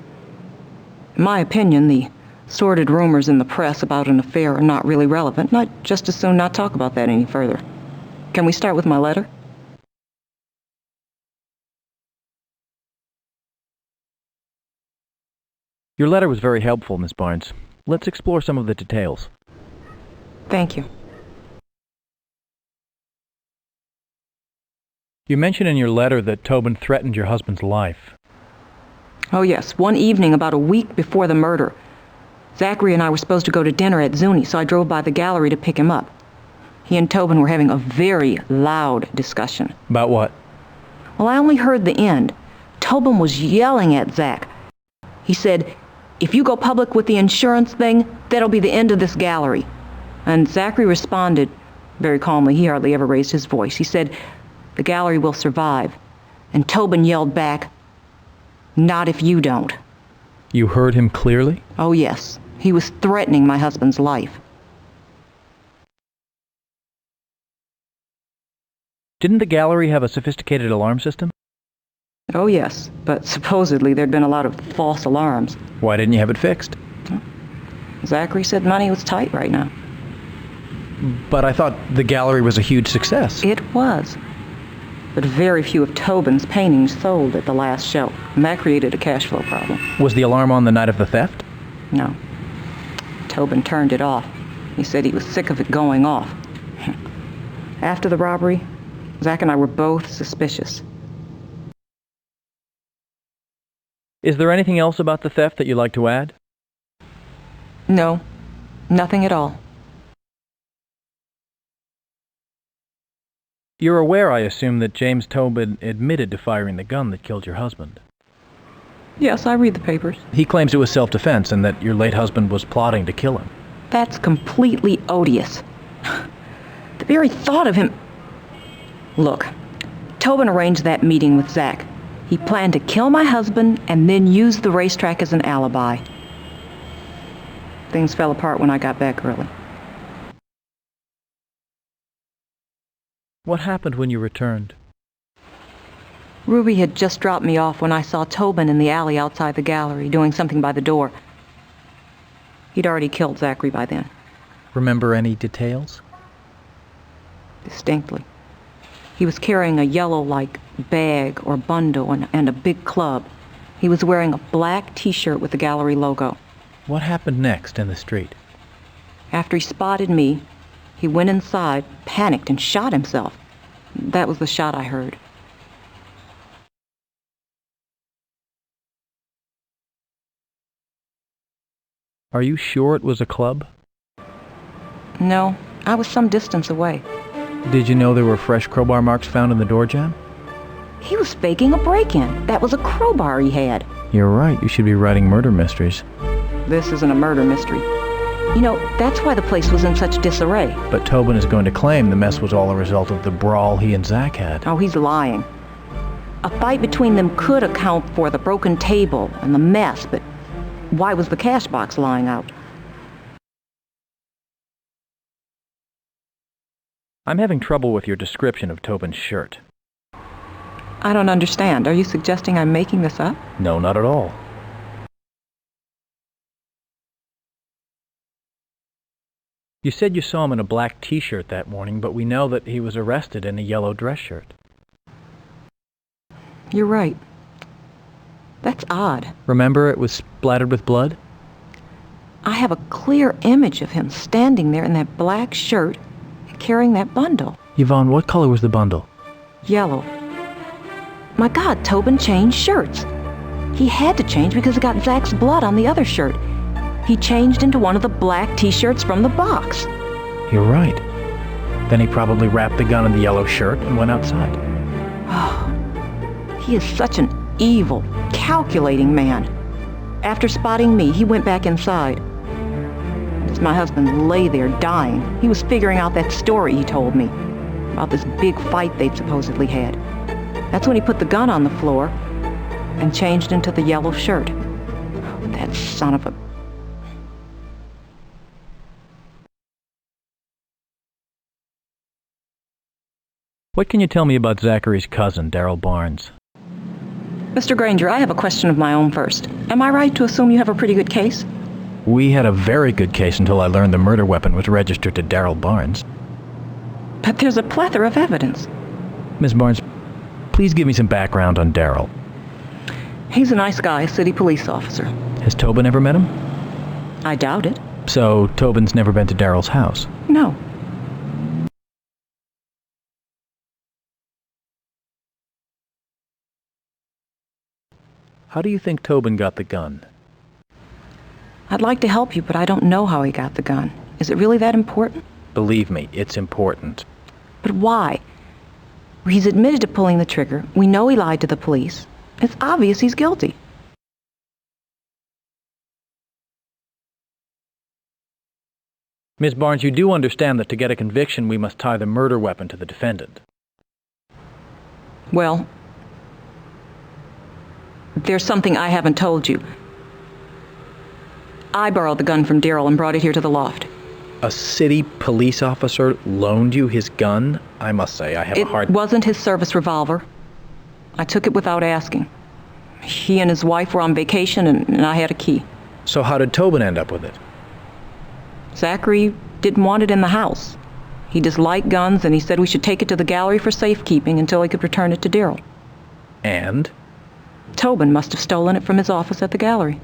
In my opinion, the sordid rumors in the press about an affair are not really relevant, and I'd just as soon not talk about that any further. Can we start with my letter? Your letter was very helpful, Miss Barnes. Let's explore some of the details. Thank you. You mentioned in your letter that Tobin threatened your husband's life. Oh yes, one evening about a week before the murder. Zachary and I were supposed to go to dinner at Zuni, so I drove by the gallery to pick him up. He and Tobin were having a very loud discussion. About what? Well, I only heard the end. Tobin was yelling at Zach. He said, "If you go public with the insurance thing, that'll be the end of this gallery." And Zachary responded, very calmly, he hardly ever raised his voice. He said, "The gallery will survive." And Tobin yelled back, "Not if you don't." You heard him clearly? Oh, yes. He was threatening my husband's life. Didn't the gallery have a sophisticated alarm system? Oh, yes. But supposedly there'd been a lot of false alarms. Why didn't you have it fixed? Zachary said money was tight right now. But I thought the gallery was a huge success. It was. But very few of Tobin's paintings sold at the last show, and that created a cash flow problem. Was the alarm on the night of the theft? No. Tobin turned it off. He said he was sick of it going off. After the robbery, Zach and I were both suspicious. Is there anything else about the theft that you'd like to add? No, nothing at all. You're aware, I assume, that James Tobin admitted to firing the gun that killed your husband. Yes, I read the papers. He claims it was self-defense and that your late husband was plotting to kill him. That's completely odious. The very thought of him... Look, Tobin arranged that meeting with Zach. He planned to kill my husband and then use the racetrack as an alibi. Things fell apart when I got back early. What happened when you returned? Ruby had just dropped me off when I saw Tobin in the alley outside the gallery doing something by the door. He'd already killed Zachary by then. Remember any details? Distinctly. He was carrying a yellow-like bag or bundle and a big club. He was wearing a black T-shirt with the gallery logo. What happened next in the street? After he spotted me, he went inside, panicked, and shot himself. That was the shot I heard. Are you sure it was a club? No, I was some distance away. Did you know there were fresh crowbar marks found in the door jamb? He was faking a break-in. That was a crowbar he had. You're right. You should be writing murder mysteries. This isn't a murder mystery. You know, that's why the place was in such disarray. But Tobin is going to claim the mess was all a result of the brawl he and Zach had. Oh, he's lying. A fight between them could account for the broken table and the mess, but why was the cash box lying out? I'm having trouble with your description of Tobin's shirt. I don't understand. Are you suggesting I'm making this up? No, not at all. You said you saw him in a black T-shirt that morning, but we know that he was arrested in a yellow dress shirt. You're right. That's odd. Remember it was splattered with blood? I have a clear image of him standing there in that black shirt and carrying that bundle. Yvonne, what color was the bundle? Yellow. My God, Tobin changed shirts. He had to change because it got Zach's blood on the other shirt. He changed into one of the black T-shirts from the box. You're right. Then he probably wrapped the gun in the yellow shirt and went outside. Oh, he is such an evil, calculating man. After spotting me, he went back inside. As my husband lay there dying, he was figuring out that story he told me about this big fight they'd supposedly had. That's when he put the gun on the floor and changed into the yellow shirt. That son of a... What can you tell me about Zachary's cousin, Darryl Barnes? Mr. Granger, I have a question of my own first. Am I right to assume you have a pretty good case? We had a very good case until I learned the murder weapon was registered to Darryl Barnes. But there's a plethora of evidence. Miss Barnes, please give me some background on Darryl. He's a nice guy, city police officer. Has Tobin ever met him? I doubt it. So Tobin's never been to Darryl's house? No. How do you think Tobin got the gun? I'd like to help you, but I don't know how he got the gun. Is it really that important? Believe me, it's important. But why? He's admitted to pulling the trigger. We know he lied to the police. It's obvious he's guilty. Miss Barnes, you do understand that to get a conviction, we must tie the murder weapon to the defendant. Well, there's something I haven't told you. I borrowed the gun from Darryl and brought it here to the loft. A city police officer loaned you his gun? I must say, I have a hard... It wasn't his service revolver. I took it without asking. He and his wife were on vacation, and I had a key. So how did Tobin end up with it? Zachary didn't want it in the house. He disliked guns, and he said we should take it to the gallery for safekeeping until he could return it to Darryl. And? Tobin must have stolen it from his office at the gallery.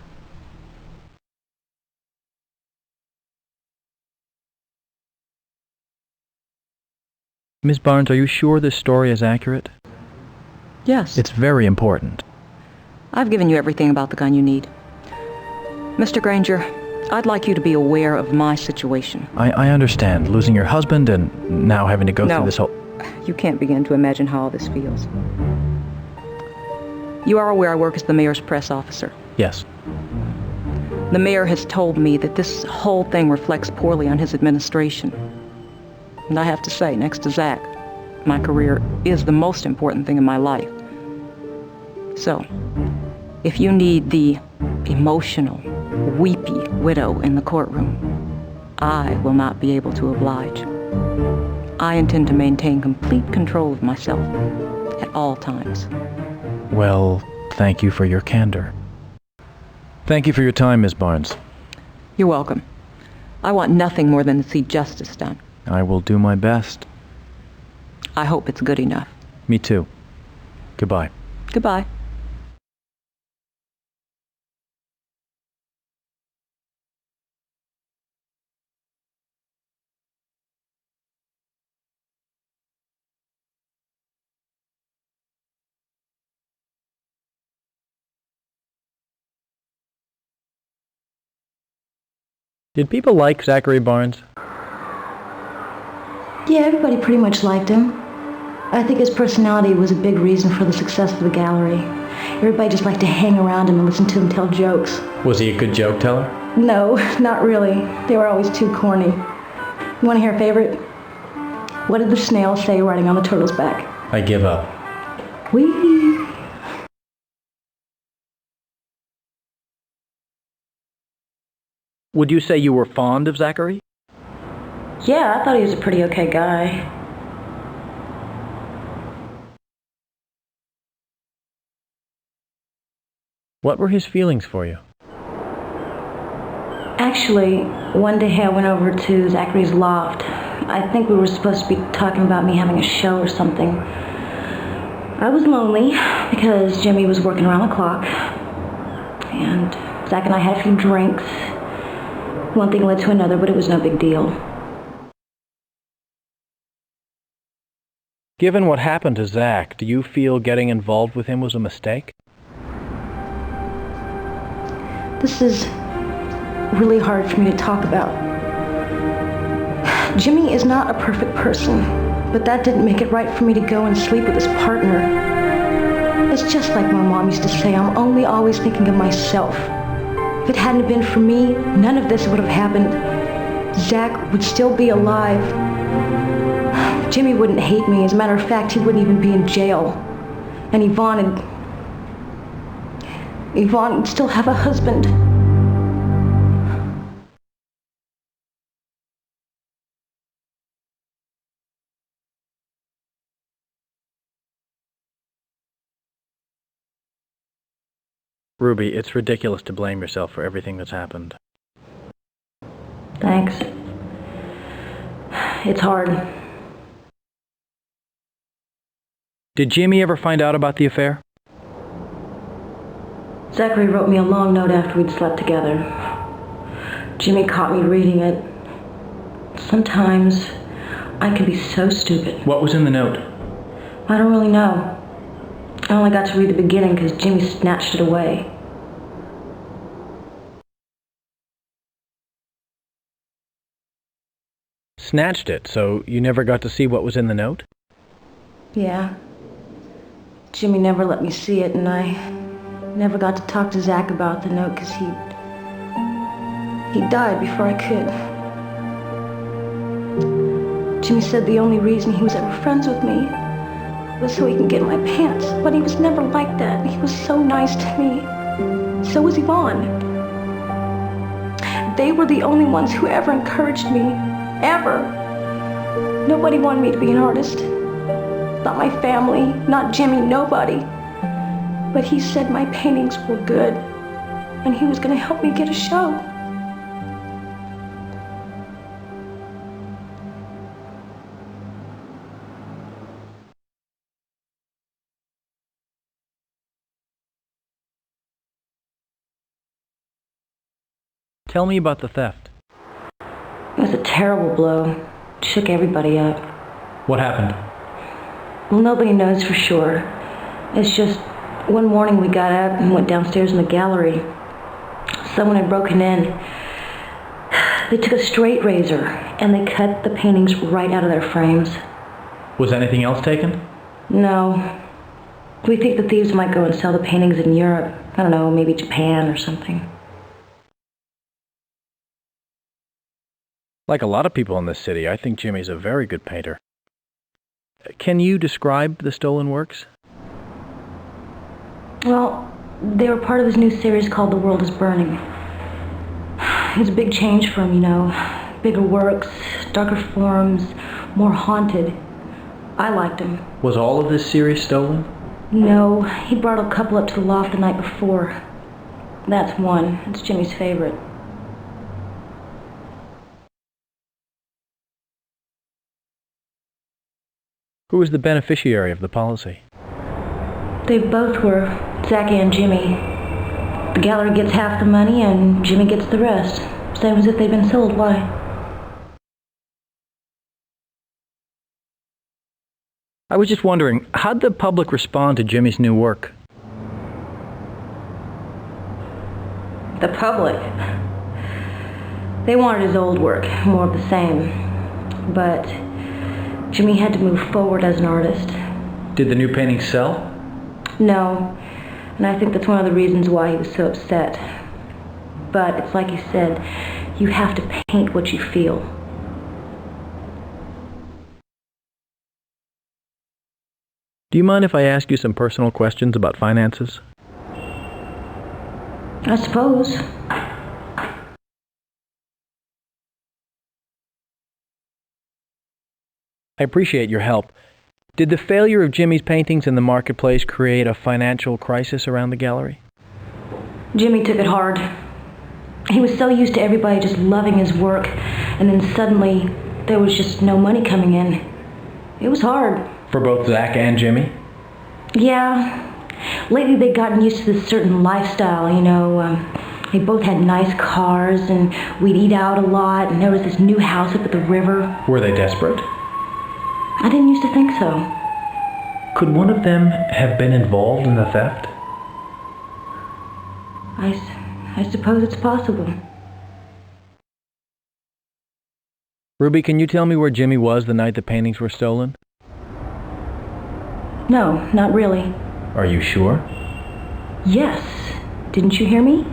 Miss Barnes, are you sure this story is accurate? Yes. It's very important. I've given you everything about the gun you need. Mr. Granger, I'd like you to be aware of my situation. I understand. Losing your husband and now having to go through this whole... You can't begin to imagine how all this feels. You are aware I work as the mayor's press officer. Yes. The mayor has told me that this whole thing reflects poorly on his administration. And I have to say, next to Zach, my career is the most important thing in my life. So, if you need the emotional, weepy widow in the courtroom, I will not be able to oblige. I intend to maintain complete control of myself at all times. Well, thank you for your candor. Thank you for your time, Ms. Barnes. You're welcome. I want nothing more than to see justice done. I will do my best. I hope it's good enough. Me too. Goodbye. Goodbye. Did people like Zachary Barnes? Yeah, everybody pretty much liked him. I think his personality was a big reason for the success of the gallery. Everybody just liked to hang around him and listen to him tell jokes. Was he a good joke teller? No, not really. They were always too corny. You want to hear a favorite? What did the snail say riding on the turtle's back? I give up. Whee! Would you say you were fond of Zachary? Yeah, I thought he was a pretty okay guy. What were his feelings for you? Actually, one day I went over to Zachary's loft. I think we were supposed to be talking about me having a show or something. I was lonely because Jimmy was working around the clock. And Zach and I had a few drinks. One thing led to another, but it was no big deal. Given what happened to Zach, do you feel getting involved with him was a mistake? This is really hard for me to talk about. Jimmy is not a perfect person, but that didn't make it right for me to go and sleep with his partner. It's just like my mom used to say, I'm only always thinking of myself. If it hadn't been for me, none of this would have happened. Zach would still be alive. Jimmy wouldn't hate me. As a matter of fact, he wouldn't even be in jail. And Yvonne would still have a husband. Ruby, it's ridiculous to blame yourself for everything that's happened. Thanks. It's hard. Did Jimmy ever find out about the affair? Zachary wrote me a long note after we'd slept together. Jimmy caught me reading it. Sometimes I can be so stupid. What was in the note? I don't really know. I only got to read the beginning because Jimmy snatched it away. Snatched it, so you never got to see what was in the note? Yeah. Jimmy never let me see it, and I never got to talk to Zach about the note because he died before I could. Jimmy said the only reason he was ever friends with me was so he can get in my pants, but he was never like that. He was so nice to me. So was Yvonne. They were the only ones who ever encouraged me. Ever. Nobody wanted me to be an artist. Not my family, not Jimmy, nobody. But he said my paintings were good, and he was going to help me get a show. Tell me about the theft. It was a terrible blow. It shook everybody up. What happened? Well, nobody knows for sure. It's just, one morning we got up and went downstairs in the gallery. Someone had broken in. They took a straight razor and they cut the paintings right out of their frames. Was anything else taken? No. We think the thieves might go and sell the paintings in Europe. I don't know, maybe Japan or something. Like a lot of people in this city, I think Jimmy's a very good painter. Can you describe the stolen works? Well, they were part of his new series called The World is Burning. It was a big change for him, you know. Bigger works, darker forms, more haunted. I liked him. Was all of this series stolen? No, he brought a couple up to the loft the night before. That's one. It's Jimmy's favorite. Who was the beneficiary of the policy? They both were, Zach and Jimmy. The gallery gets half the money and Jimmy gets the rest. Same as if they'd been sold. Why? I was just wondering, how'd the public respond to Jimmy's new work? The public. They wanted his old work, more of the same. But Jimmy had to move forward as an artist. Did the new painting sell? No, and I think that's one of the reasons why he was so upset. But it's like you said, you have to paint what you feel. Do you mind if I ask you some personal questions about finances? I suppose. I appreciate your help. Did the failure of Jimmy's paintings in the marketplace create a financial crisis around the gallery? Jimmy took it hard. He was so used to everybody just loving his work, and then suddenly there was just no money coming in. It was hard. For both Zach and Jimmy? Yeah. Lately they'd gotten used to this certain lifestyle, you know. They both had nice cars, and we'd eat out a lot, and there was this new house up at the river. Were they desperate? I didn't used to think so. Could one of them have been involved in the theft? I suppose it's possible. Ruby, can you tell me where Jimmy was the night the paintings were stolen? No, not really. Are you sure? Yes. Didn't you hear me?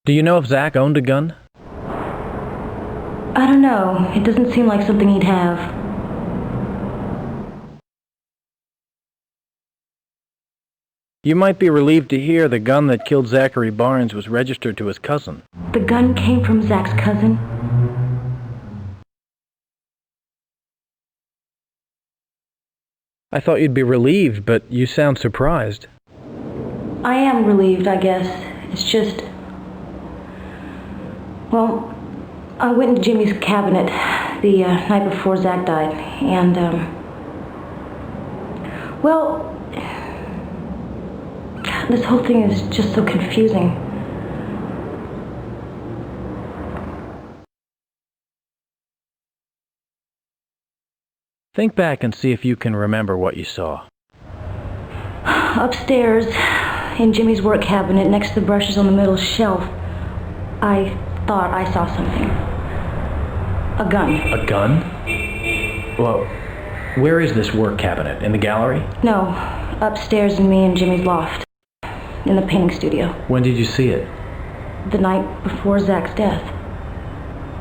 Do you know if Zach owned a gun? I don't know. It doesn't seem like something he'd have. You might be relieved to hear the gun that killed Zachary Barnes was registered to his cousin. The gun came from Zach's cousin? I thought you'd be relieved, but you sound surprised. I am relieved, I guess. It's just... Well, I went into Jimmy's cabinet the night before Zach died, and, well... This whole thing is just so confusing. Think back and see if you can remember what you saw. Upstairs, in Jimmy's work cabinet, next to the brushes on the middle shelf, I thought I saw something. A gun. A gun? Well, where is this work cabinet? In the gallery? No, upstairs in me and Jimmy's loft. In the painting studio. When did you see it? The night before Zach's death.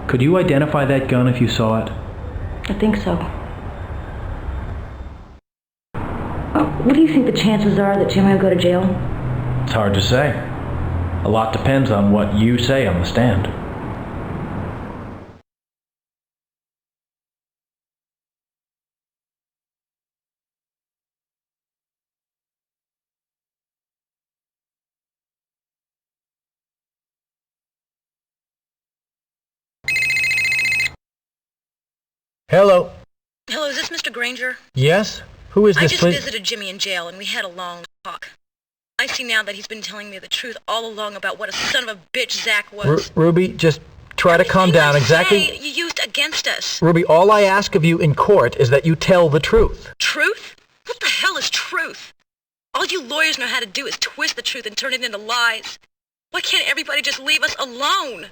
Could you identify that gun if you saw it? I think so. What do you think the chances are that Jimmy will go to jail? It's hard to say. A lot depends on what you say on the stand. Hello. Hello, is this Mr. Granger? Yes? Who is this, I please? just visited Jimmy in jail, and we had a long talk. I see now that he's been telling me the truth all along about what a son of a bitch Zach was. Ruby, just try to calm down. Exactly. You used against us. Ruby, all I ask of you in court is that you tell the truth. Truth? What the hell is truth? All you lawyers know how to do is twist the truth and turn it into lies. Why can't everybody just leave us alone?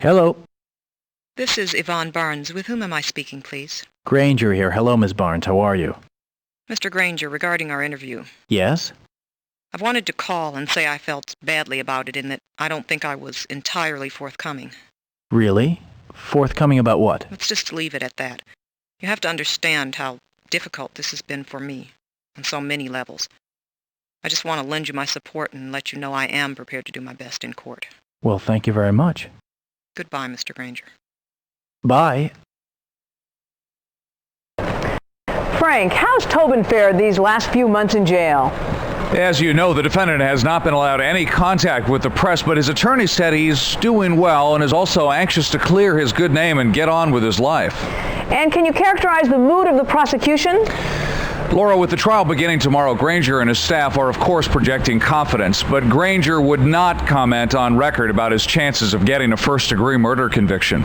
Hello. This is Yvonne Barnes. With whom am I speaking, please? Granger here. Hello, Miss Barnes. How are you? Mr. Granger, regarding our interview. Yes? I've wanted to call and say I felt badly about it in that I don't think I was entirely forthcoming. Really? Forthcoming about what? Let's just leave it at that. You have to understand how difficult this has been for me on so many levels. I just want to lend you my support and let you know I am prepared to do my best in court. Well, thank you very much. Goodbye, Mr. Granger. Bye. Frank, how's Tobin fared these last few months in jail? As you know, the defendant has not been allowed any contact with the press, but his attorney said he's doing well and is also anxious to clear his good name and get on with his life. And can you characterize the mood of the prosecution? Laura, with the trial beginning tomorrow, Granger and his staff are, of course, projecting confidence, but Granger would not comment on record about his chances of getting a first-degree murder conviction.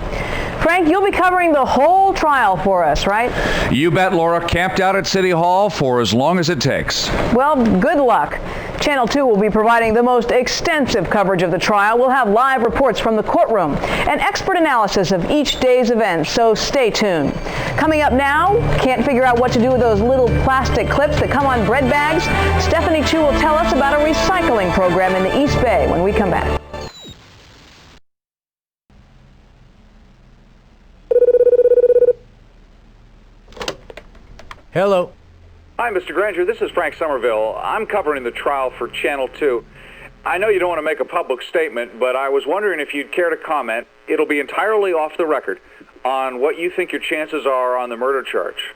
Frank, you'll be covering the whole trial for us, right? You bet, Laura. Camped out at City Hall for as long as it takes. Well, good luck. Channel 2 will be providing the most extensive coverage of the trial. We'll have live reports from the courtroom and expert analysis of each day's events, so stay tuned. Coming up now, can't figure out what to do with those little plastic clips that come on bread bags? Stephanie Chu will tell us about a recycling program in the East Bay when we come back. Hello. Hi, Mr. Granger. This is Frank Somerville. I'm covering the trial for Channel 2. I know you don't want to make a public statement, but I was wondering if you'd care to comment. It'll be entirely off the record on what you think your chances are on the murder charge.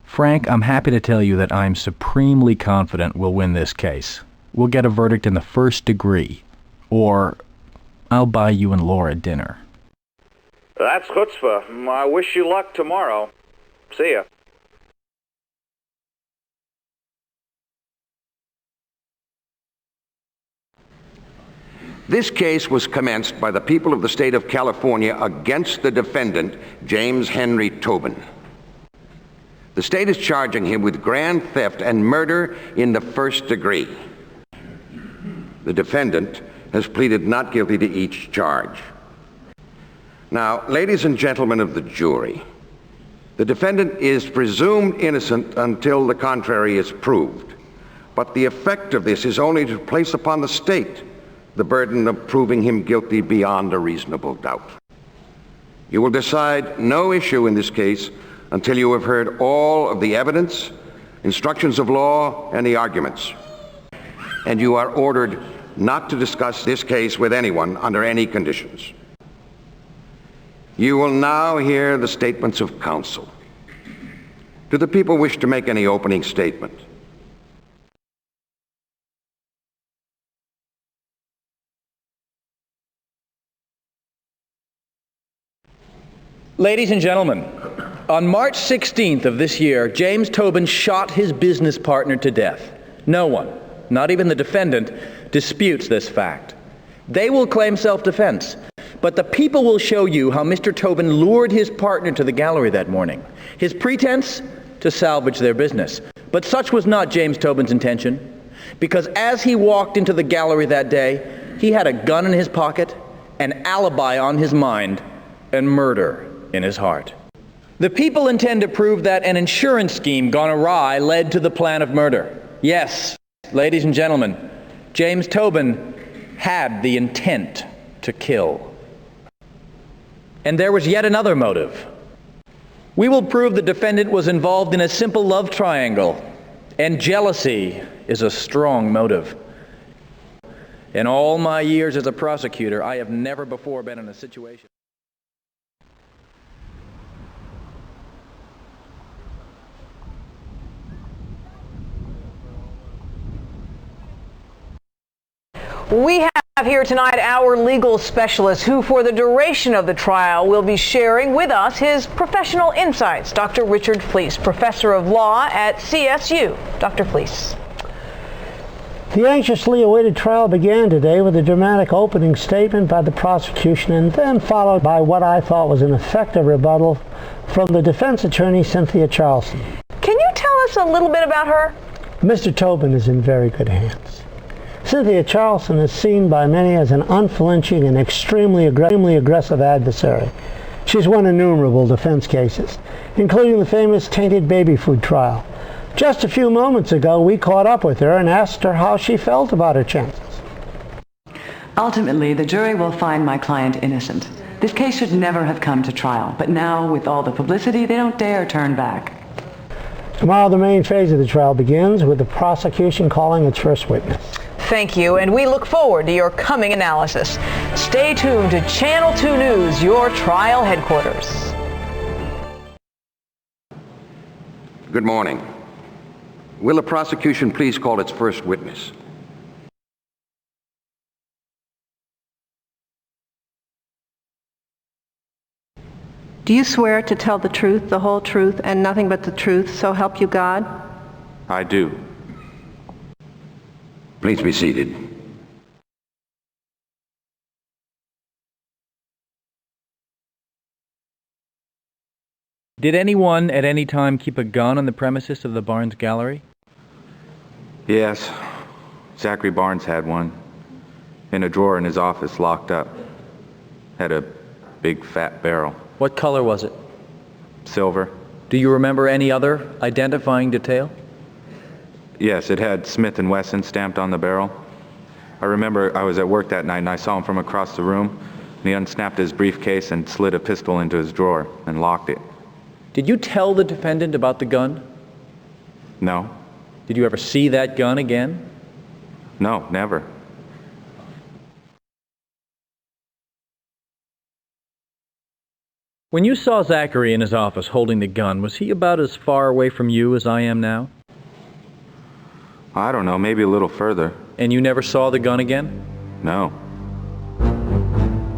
Frank, I'm happy to tell you that I'm supremely confident we'll win this case. We'll get a verdict in the first degree. Or I'll buy you and Laura dinner. That's chutzpah. I wish you luck tomorrow. See ya. This case was commenced by the people of the state of California against the defendant, James Henry Tobin. The state is charging him with grand theft and murder in the first degree. The defendant has pleaded not guilty to each charge. Now, ladies and gentlemen of the jury, the defendant is presumed innocent until the contrary is proved. But the effect of this is only to place upon the state the burden of proving him guilty beyond a reasonable doubt. You will decide no issue in this case until you have heard all of the evidence, instructions of law, and the arguments. And you are ordered not to discuss this case with anyone under any conditions. You will now hear the statements of counsel. Do the people wish to make any opening statement? Ladies and gentlemen, on March 16th of this year, James Tobin shot his business partner to death. No one, not even the defendant, disputes this fact. They will claim self-defense, but the people will show you how Mr. Tobin lured his partner to the gallery that morning. His pretense? To salvage their business. But such was not James Tobin's intention, because as he walked into the gallery that day, he had a gun in his pocket, an alibi on his mind, and murder in his heart. The people intend to prove that an insurance scheme gone awry led to the plan of murder. Yes, ladies and gentlemen, James Tobin had the intent to kill. And there was yet another motive. We will prove the defendant was involved in a simple love triangle, and jealousy is a strong motive. In all my years as a prosecutor, I have never before been in a situation. We have here tonight our legal specialist who, for the duration of the trial, will be sharing with us his professional insights. Dr. Richard Fleece, professor of law at CSU. Dr. Fleece. The anxiously awaited trial began today with a dramatic opening statement by the prosecution and then followed by what I thought was an effective rebuttal from the defense attorney, Cynthia Charleston. Can you tell us a little bit about her? Mr. Tobin is in very good hands. Cynthia Charleston is seen by many as an unflinching and extremely aggressive adversary. She's won innumerable defense cases, including the famous tainted baby food trial. Just a few moments ago, we caught up with her and asked her how she felt about her chances. Ultimately, the jury will find my client innocent. This case should never have come to trial, but now, with all the publicity, they don't dare turn back. Tomorrow, the main phase of the trial begins with the prosecution calling its first witness. Thank you, and we look forward to your coming analysis. Stay tuned to Channel 2 News, your trial headquarters. Good morning. Will the prosecution please call its first witness? Do you swear to tell the truth, the whole truth, and nothing but the truth, so help you God? I do. Please be seated. Did anyone at any time keep a gun on the premises of the Barnes Gallery? Yes. Zachary Barnes had one. In a drawer in his office, locked up. Had a big fat barrel. What color was it? Silver. Do you remember any other identifying detail? Yes, it had Smith & Wesson stamped on the barrel. I remember I was at work that night and I saw him from across the room. And he unsnapped his briefcase and slid a pistol into his drawer and locked it. Did you tell the defendant about the gun? No. Did you ever see that gun again? No, never. When you saw Zachary in his office holding the gun, was he about as far away from you as I am now? I don't know, maybe a little further. And you never saw the gun again? No.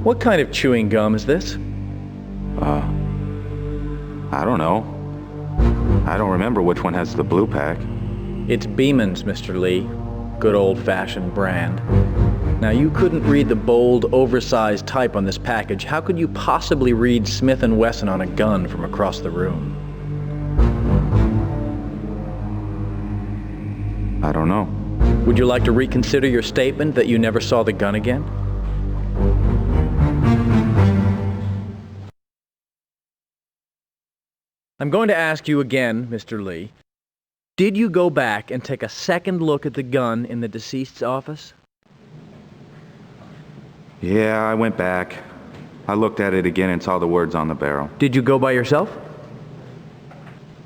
What kind of chewing gum is this? I don't know. I don't remember which one has the blue pack. It's Beeman's, Mr. Lee. Good old-fashioned brand. Now, you couldn't read the bold, oversized type on this package. How could you possibly read Smith & Wesson on a gun from across the room? I don't know. Would you like to reconsider your statement that you never saw the gun again? I'm going to ask you again, Mr. Lee. Did you go back and take a second look at the gun in the deceased's office? Yeah, I went back. I looked at it again and saw the words on the barrel. Did you go by yourself?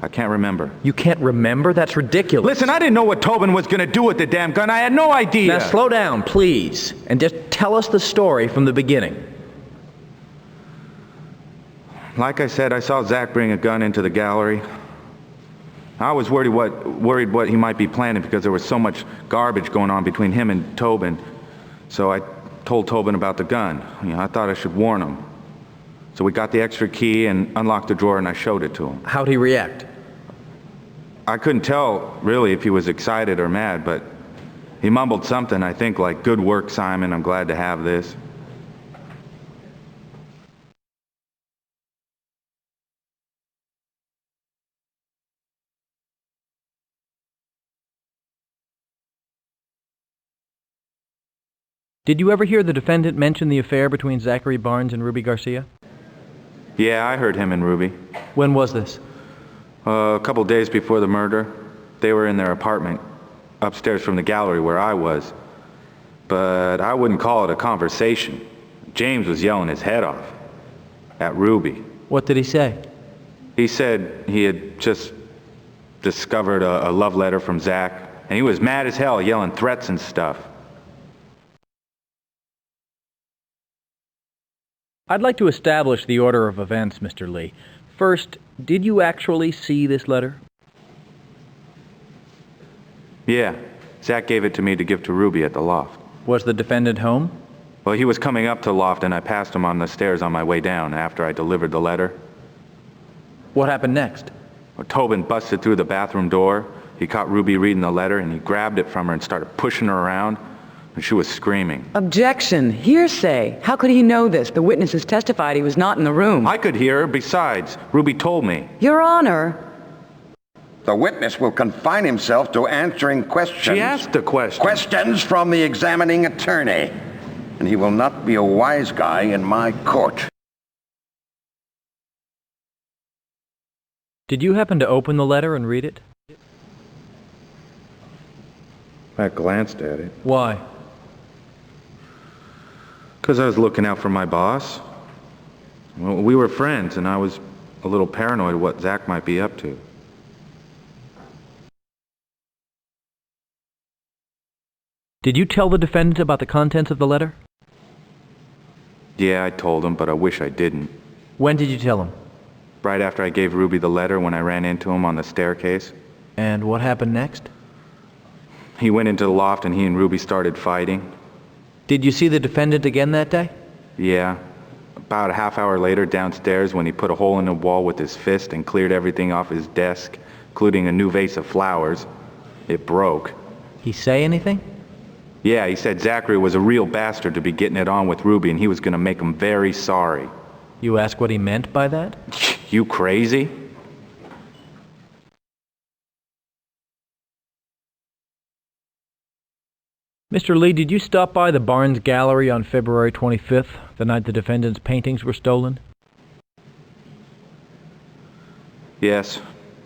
I can't remember. You can't remember? That's ridiculous. Listen, I didn't know what Tobin was going to do with the damn gun. I had no idea. Now slow down, please, and just tell us the story from the beginning. Like I said, I saw Zach bring a gun into the gallery. I was worried what he might be planning because there was so much garbage going on between him and Tobin. So I told Tobin about the gun. I thought I should warn him. So we got the extra key and unlocked the drawer and I showed it to him. How'd he react? I couldn't tell really if he was excited or mad, but he mumbled something, I think, like, "Good work, Simon, I'm glad to have this." Did you ever hear the defendant mention the affair between Zachary Barnes and Ruby Garcia? Yeah, I heard him and Ruby. When was this? A couple days before the murder. They were in their apartment, upstairs from the gallery where I was. But I wouldn't call it a conversation. James was yelling his head off at Ruby. What did he say? He said he had just discovered a love letter from Zach, and he was mad as hell, yelling threats and stuff. I'd like to establish the order of events, Mr. Lee. First, did you actually see this letter? Yeah. Zach gave it to me to give to Ruby at the loft. Was the defendant home? Well, he was coming up to the loft and I passed him on the stairs on my way down after I delivered the letter. What happened next? Well, Tobin busted through the bathroom door. He caught Ruby reading the letter and he grabbed it from her and started pushing her around. And she was screaming. Objection. Hearsay. How could he know this? The witnesses testified he was not in the room. I could hear her. Besides, Ruby told me. Your Honor. The witness will confine himself to answering questions. She asked a question. Questions from the examining attorney. And he will not be a wise guy in my court. Did you happen to open the letter and read it? I glanced at it. Why? Because I was looking out for my boss. Well, we were friends, and I was a little paranoid what Zach might be up to. Did you tell the defendant about the contents of the letter? Yeah, I told him, but I wish I didn't. When did you tell him? Right after I gave Ruby the letter when I ran into him on the staircase. And what happened next? He went into the loft and he and Ruby started fighting. Did you see the defendant again that day? Yeah. About a half hour later downstairs when he put a hole in the wall with his fist and cleared everything off his desk, including a new vase of flowers. It broke. He say anything? Yeah, he said Zachary was a real bastard to be getting it on with Ruby and he was going to make him very sorry. You ask what he meant by that? You crazy? Mr. Lee, did you stop by the Barnes Gallery on February 25th, the night the defendant's paintings were stolen? Yes,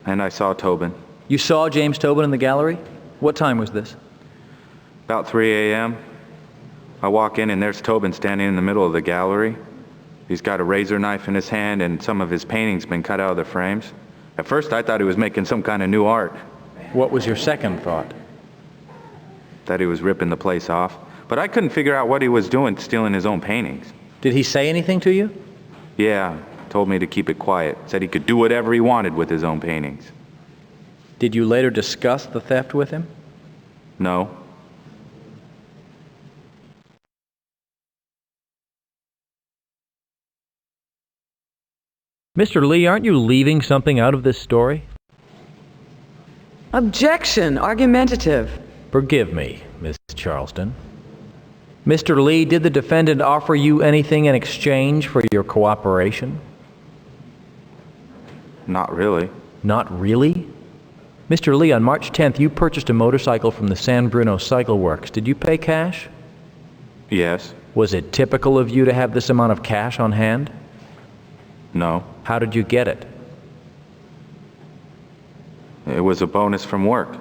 and I saw Tobin. You saw James Tobin in the gallery? What time was this? About 3 a.m. I walk in and there's Tobin standing in the middle of the gallery. He's got a razor knife in his hand and some of his paintings been cut out of the frames. At first I thought he was making some kind of new art. What was your second thought? That he was ripping the place off. But I couldn't figure out what he was doing stealing his own paintings. Did he say anything to you? Yeah, told me to keep it quiet. Said he could do whatever he wanted with his own paintings. Did you later discuss the theft with him? No. Mr. Lee, aren't you leaving something out of this story? Objection! Argumentative. Forgive me, Miss Charleston. Mr. Lee, did the defendant offer you anything in exchange for your cooperation? Not really. Not really? Mr. Lee, on March 10th, you purchased a motorcycle from the San Bruno Cycle Works. Did you pay cash? Yes. Was it typical of you to have this amount of cash on hand? No. How did you get it? It was a bonus from work.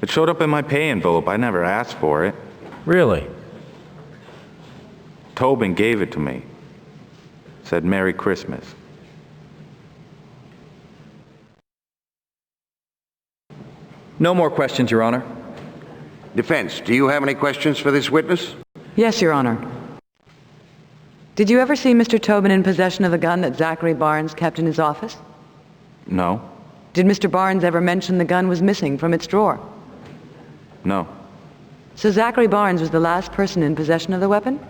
It showed up in my pay envelope. I never asked for it. Really? Tobin gave it to me. Said Merry Christmas. No more questions, Your Honor. Defense, do you have any questions for this witness? Yes, Your Honor. Did you ever see Mr. Tobin in possession of the gun that Zachary Barnes kept in his office? No. Did Mr. Barnes ever mention the gun was missing from its drawer? No. So Zachary Barnes was the last person in possession of the weapon?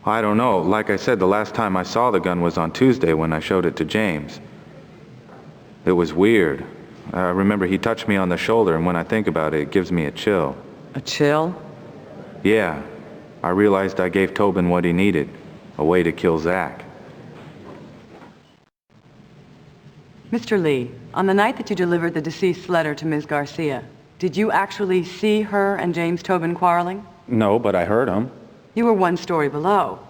I don't know. Like I said, the last time I saw the gun was on Tuesday when I showed it to James. It was weird. I remember he touched me on the shoulder, and when I think about it, it gives me a chill. A chill? Yeah. I realized I gave Tobin what he needed. A way to kill Zach. Mr. Lee, on the night that you delivered the deceased's letter to Ms. Garcia, did you actually see her and James Tobin quarreling? No, but I heard him. You were one story below.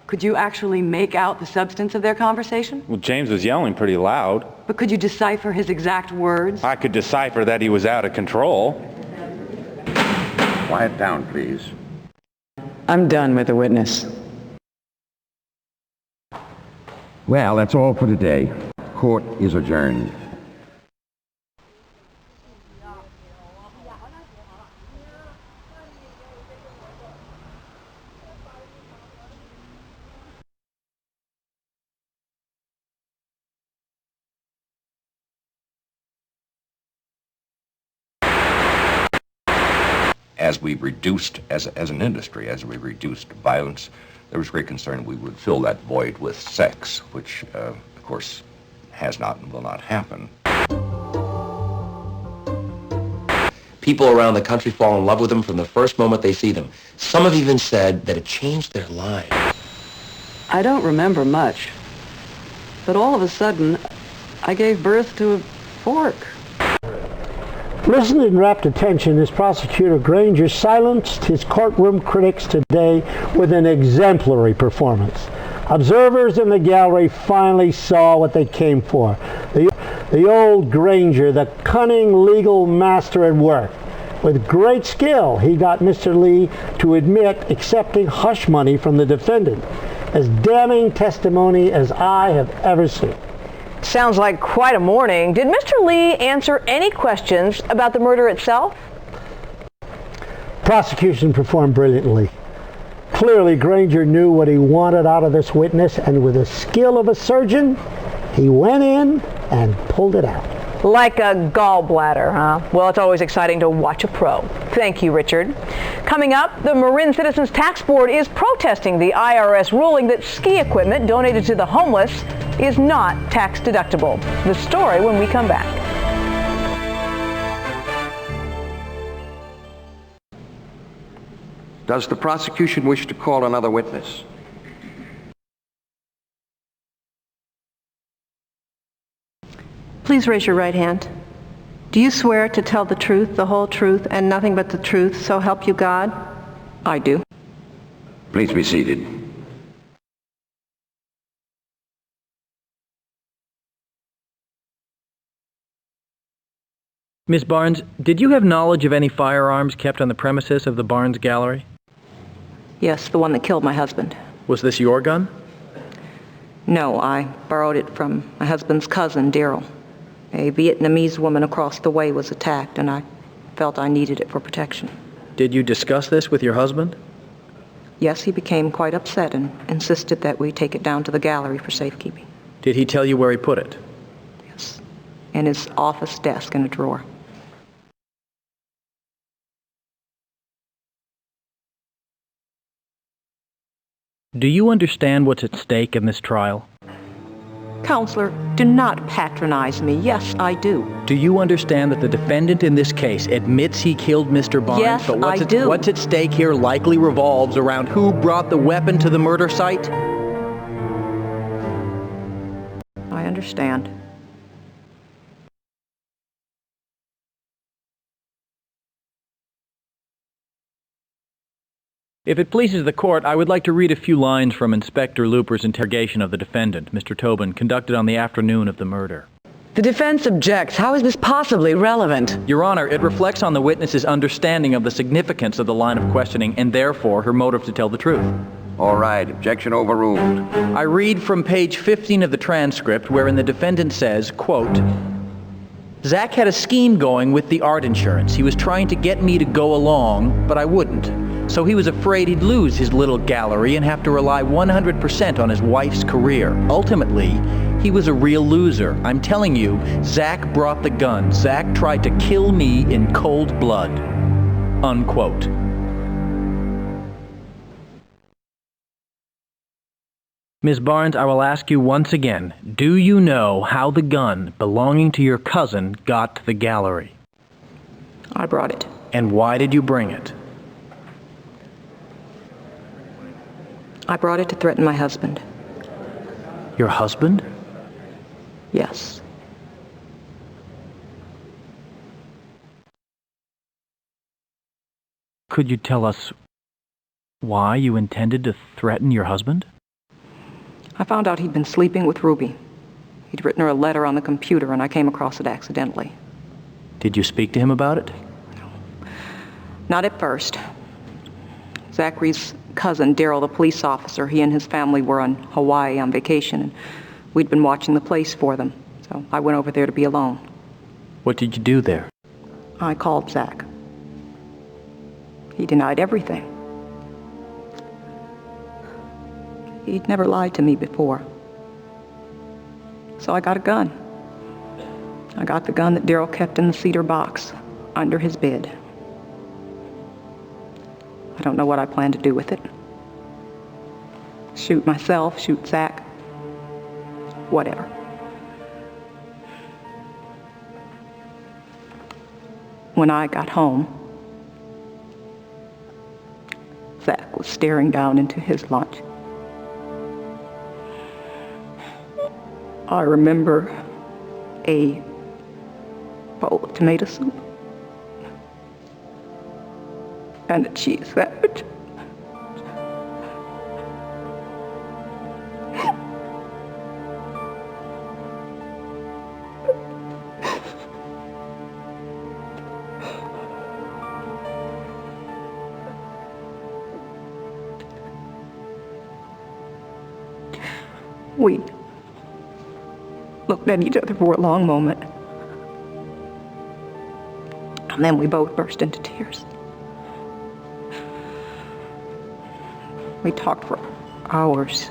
Could you actually make out the substance of their conversation? Well, James was yelling pretty loud. But could you decipher his exact words? I could decipher that he was out of control. Quiet down, please. I'm done with the witness. Well, that's all for today. Court is adjourned. As we reduced, as an industry, as we reduced violence, there was great concern we would fill that void with sex, which, of course, has not and will not happen. People around the country fall in love with them from the first moment they see them. Some have even said that it changed their lives. I don't remember much, but all of a sudden, I gave birth to a fork. Listened in rapt attention as Prosecutor Granger silenced his courtroom critics today with an exemplary performance. Observers in the gallery finally saw what they came for. The old Granger, the cunning legal master at work. With great skill, he got Mr. Lee to admit accepting hush money from the defendant. As damning testimony as I have ever seen. Sounds like quite a morning. Did Mr. Lee answer any questions about the murder itself? Prosecution performed brilliantly. Clearly, Granger knew what he wanted out of this witness, and with the skill of a surgeon, he went in and pulled it out. Like a gallbladder, huh? Well, it's always exciting to watch a pro. Thank you, Richard. Coming up, the Marin Citizens Tax Board is protesting the IRS ruling that ski equipment donated to the homeless is not tax deductible. The story when we come back. Does the prosecution wish to call another witness? Please raise your right hand. Do you swear to tell the truth, the whole truth, and nothing but the truth, so help you God? I do. Please be seated. Miss Barnes, did you have knowledge of any firearms kept on the premises of the Barnes Gallery? Yes, the one that killed my husband. Was this your gun? No, I borrowed it from my husband's cousin, Daryl. A Vietnamese woman across the way was attacked, and I felt I needed it for protection. Did you discuss this with your husband? Yes, he became quite upset and insisted that we take it down to the gallery for safekeeping. Did he tell you where he put it? Yes, in his office desk in a drawer. Do you understand what's at stake in this trial? Counselor, do not patronize me. Yes, I do. Do you understand that the defendant in this case admits he killed Mr. Barnes? Yes, but I do. What's at stake here likely revolves around who brought the weapon to the murder site? I understand. If it pleases the court, I would like to read a few lines from Inspector Looper's interrogation of the defendant, Mr. Tobin, conducted on the afternoon of the murder. The defense objects. How is this possibly relevant? Your Honor, it reflects on the witness's understanding of the significance of the line of questioning and therefore her motive to tell the truth. All right, objection overruled. I read from page 15 of the transcript wherein the defendant says, quote, Zach had a scheme going with the art insurance. He was trying to get me to go along, but I wouldn't. So he was afraid he'd lose his little gallery and have to rely 100% on his wife's career. Ultimately, he was a real loser. I'm telling you, Zach brought the gun. Zach tried to kill me in cold blood. Unquote. Ms. Barnes, I will ask you once again, do you know how the gun belonging to your cousin got to the gallery? I brought it. And why did you bring it? I brought it to threaten my husband. Your husband? Yes. Could you tell us why you intended to threaten your husband? I found out he'd been sleeping with Ruby. He'd written her a letter on the computer, and I came across it accidentally. Did you speak to him about it? No. Not at first. Zachary's cousin, Daryl, the police officer, he and his family were on Hawaii on vacation, and we'd been watching the place for them. So I went over there to be alone. What did you do there? I called Zach. He denied everything. He'd never lied to me before. So I got a gun. I got the gun that Daryl kept in the cedar box under his bed. I don't know what I plan to do with it. Shoot myself, shoot Zach, whatever. When I got home, Zach was staring down into his lunch. I remember a bowl of tomato soup and a cheese sandwich. We looked at each other for a long moment. And then we both burst into tears. We talked for hours.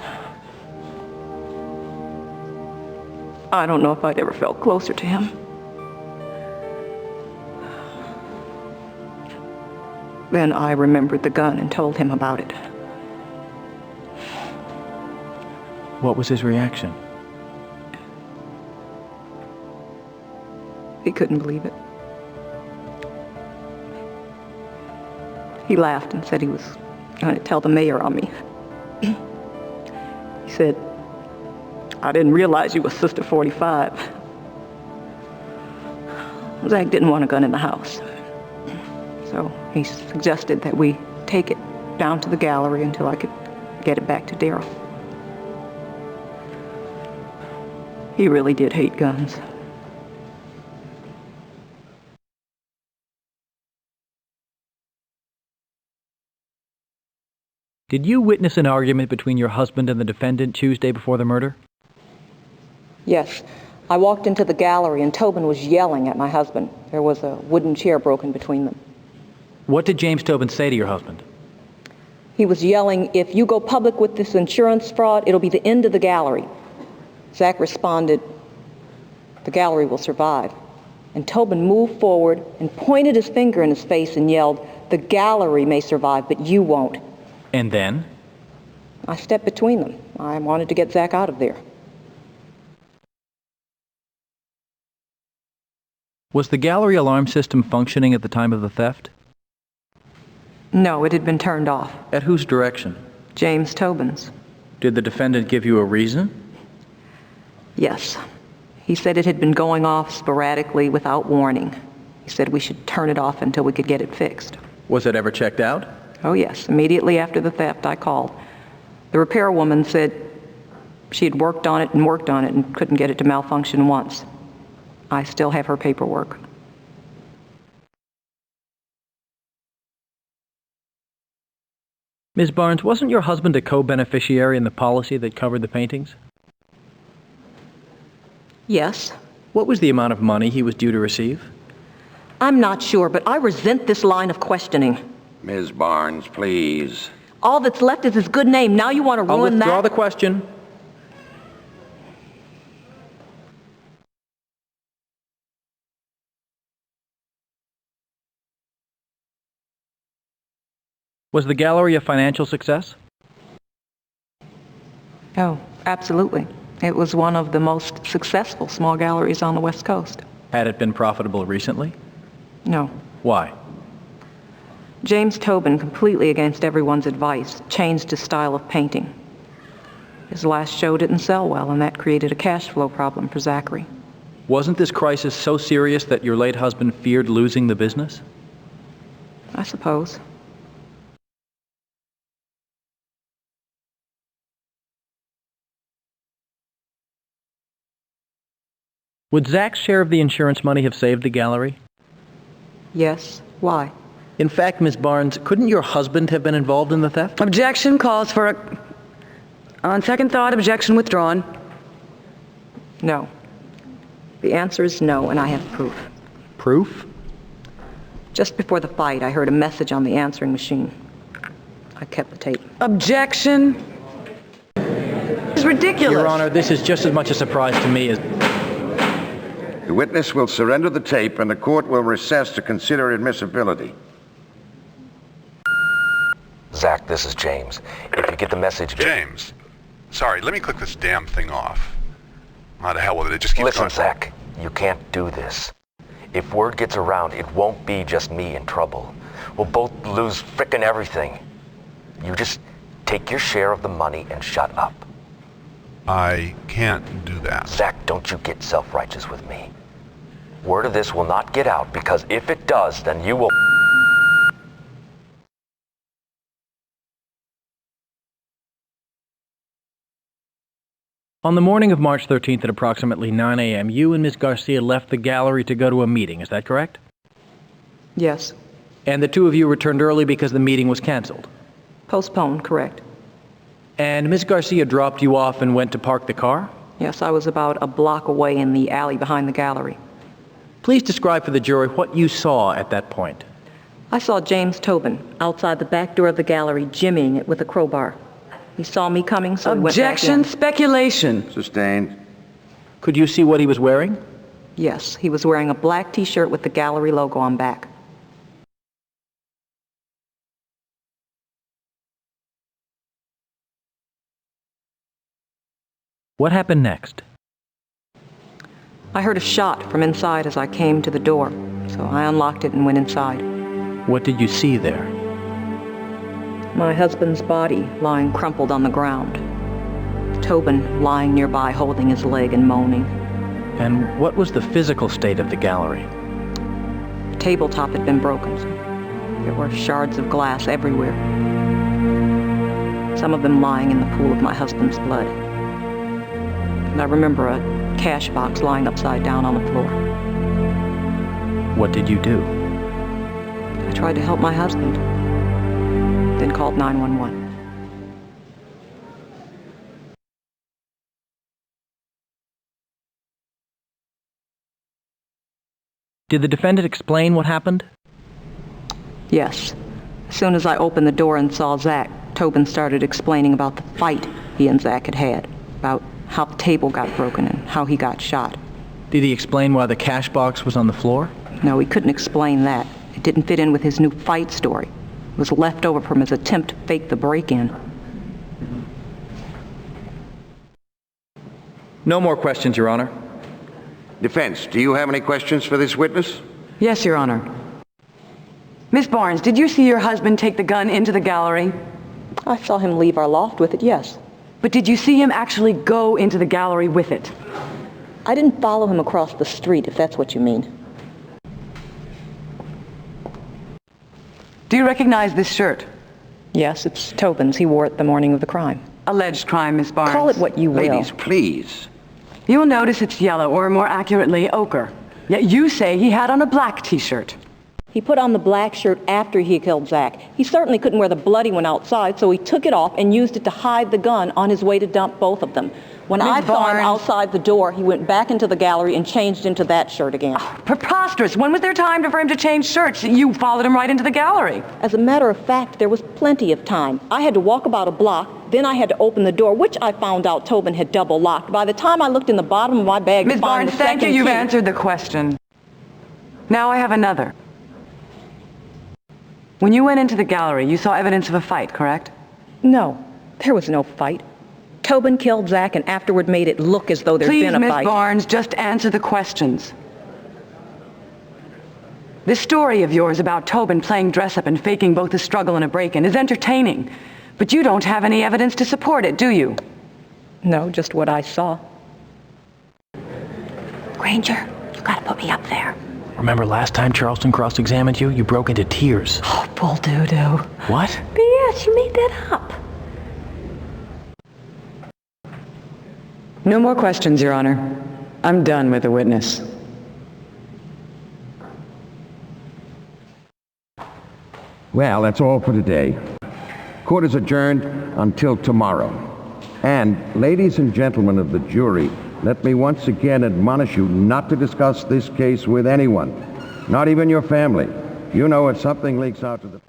I don't know if I'd ever felt closer to him. Then I remembered the gun and told him about it. What was his reaction? He couldn't believe it. He laughed and said he was going to tell the mayor on me. He said, "I didn't realize you were Sister 45. Zach didn't want a gun in the house. So he suggested that we take it down to the gallery until I could get it back to Daryl." He really did hate guns. Did you witness an argument between your husband and the defendant Tuesday before the murder? Yes. I walked into the gallery and Tobin was yelling at my husband. There was a wooden chair broken between them. What did James Tobin say to your husband? He was yelling, "If you go public with this insurance fraud, it'll be the end of the gallery." Zach responded, "The gallery will survive." And Tobin moved forward and pointed his finger in his face and yelled, "The gallery may survive, but you won't." And then? I stepped between them. I wanted to get Zach out of there. Was the gallery alarm system functioning at the time of the theft? No, it had been turned off. At whose direction? James Tobin's. Did the defendant give you a reason? Yes. He said it had been going off sporadically without warning. He said we should turn it off until we could get it fixed. Was it ever checked out? Oh, yes. Immediately after the theft, I called. The repair woman said she had worked on it and couldn't get it to malfunction once. I still have her paperwork. Ms. Barnes, wasn't your husband a co-beneficiary in the policy that covered the paintings? Yes. What was the amount of money he was due to receive? I'm not sure, but I resent this line of questioning. Ms. Barnes, please. All that's left is his good name. Now you want to ruin that? I'll withdraw the question. Was the gallery a financial success? Oh, absolutely. It was one of the most successful small galleries on the West Coast. Had it been profitable recently? No. Why? James Tobin, completely against everyone's advice, changed his style of painting. His last show didn't sell well, and that created a cash flow problem for Zachary. Wasn't this crisis so serious that your late husband feared losing the business? I suppose. Would Zach's share of the insurance money have saved the gallery? Yes. Why? In fact, Ms. Barnes, couldn't your husband have been involved in the theft? Objection calls for a... On second thought, objection withdrawn. No. The answer is no, and I have proof. Proof? Just before the fight, I heard a message on the answering machine. I kept the tape. Objection. It's ridiculous. Your Honor, this is just as much a surprise to me as... The witness will surrender the tape and the court will recess to consider admissibility. Zach, this is James. If you get the message... James, sorry, let me click this damn thing off. How the hell with it? It just keeps Listen, going. Zach, you can't do this. If word gets around, it won't be just me in trouble. We'll both lose frickin' everything. You just take your share of the money and shut up. I can't do that. Zach, don't you get self-righteous with me. Word of this will not get out, because if it does, then you will... On the morning of March 13th at approximately 9 a.m., you and Ms. Garcia left the gallery to go to a meeting, is that correct? Yes. And the two of you returned early because the meeting was canceled? Postponed, correct. And Ms. Garcia dropped you off and went to park the car? Yes, I was about a block away in the alley behind the gallery. Please describe for the jury what you saw at that point. I saw James Tobin outside the back door of the gallery jimmying it with a crowbar. He saw me coming, so he went back in. Objection, speculation. Sustained. Could you see what he was wearing? Yes, he was wearing a black t-shirt with the gallery logo on back. What happened next? I heard a shot from inside as I came to the door, so I unlocked it and went inside. What did you see there? My husband's body lying crumpled on the ground. Tobin lying nearby holding his leg and moaning. And what was the physical state of the gallery? The tabletop had been broken. There were shards of glass everywhere. Some of them lying in the pool of my husband's blood. And I remember a cash box lying upside down on the floor. What did you do? I tried to help my husband, then called 911. Did the defendant explain what happened? Yes. As soon as I opened the door and saw Zach, Tobin started explaining about the fight he and Zach had had, about how the table got broken and how he got shot. Did he explain why the cash box was on the floor? No, he couldn't explain that. It didn't fit in with his new fight story. It was left over from his attempt to fake the break-in. No more questions, Your Honor. Defense, do you have any questions for this witness? Yes, Your Honor. Miss Barnes, did you see your husband take the gun into the gallery? I saw him leave our loft with it, yes. But did you see him actually go into the gallery with it? I didn't follow him across the street, if that's what you mean. Do you recognize this shirt? Yes, it's Tobin's. He wore it the morning of the crime. Alleged crime, Miss Barnes. Call it what you will. Ladies, please. You will notice it's yellow, or more accurately, ochre. Yet you say he had on a black t-shirt. He put on the black shirt after he killed Zach. He certainly couldn't wear the bloody one outside, so he took it off and used it to hide the gun on his way to dump both of them. When I saw him outside the door, he went back into the gallery and changed into that shirt again. Oh, preposterous. When was there time for him to change shirts? You followed him right into the gallery. As a matter of fact, there was plenty of time. I had to walk about a block, then I had to open the door, which I found out Tobin had double locked. By the time I looked in the bottom of my bag to find the second key... Ms. Barnes, thank you. You've answered the question. Now I have another. When you went into the gallery, you saw evidence of a fight, correct? No, there was no fight. Tobin killed Zach and afterward made it look as though there'd been a fight. Please, Miss Barnes, just answer the questions. This story of yours about Tobin playing dress-up and faking both a struggle and a break-in is entertaining, but you don't have any evidence to support it, do you? No, just what I saw. Granger, you gotta put me up there. Remember last time Charleston cross-examined you? You broke into tears. Oh, bull doo-doo. What? Yes, you made that up. No more questions, Your Honor. I'm done with the witness. Well, that's all for today. Court is adjourned until tomorrow. And, ladies and gentlemen of the jury, let me once again admonish you not to discuss this case with anyone, not even your family. You know, if something leaks out to the press.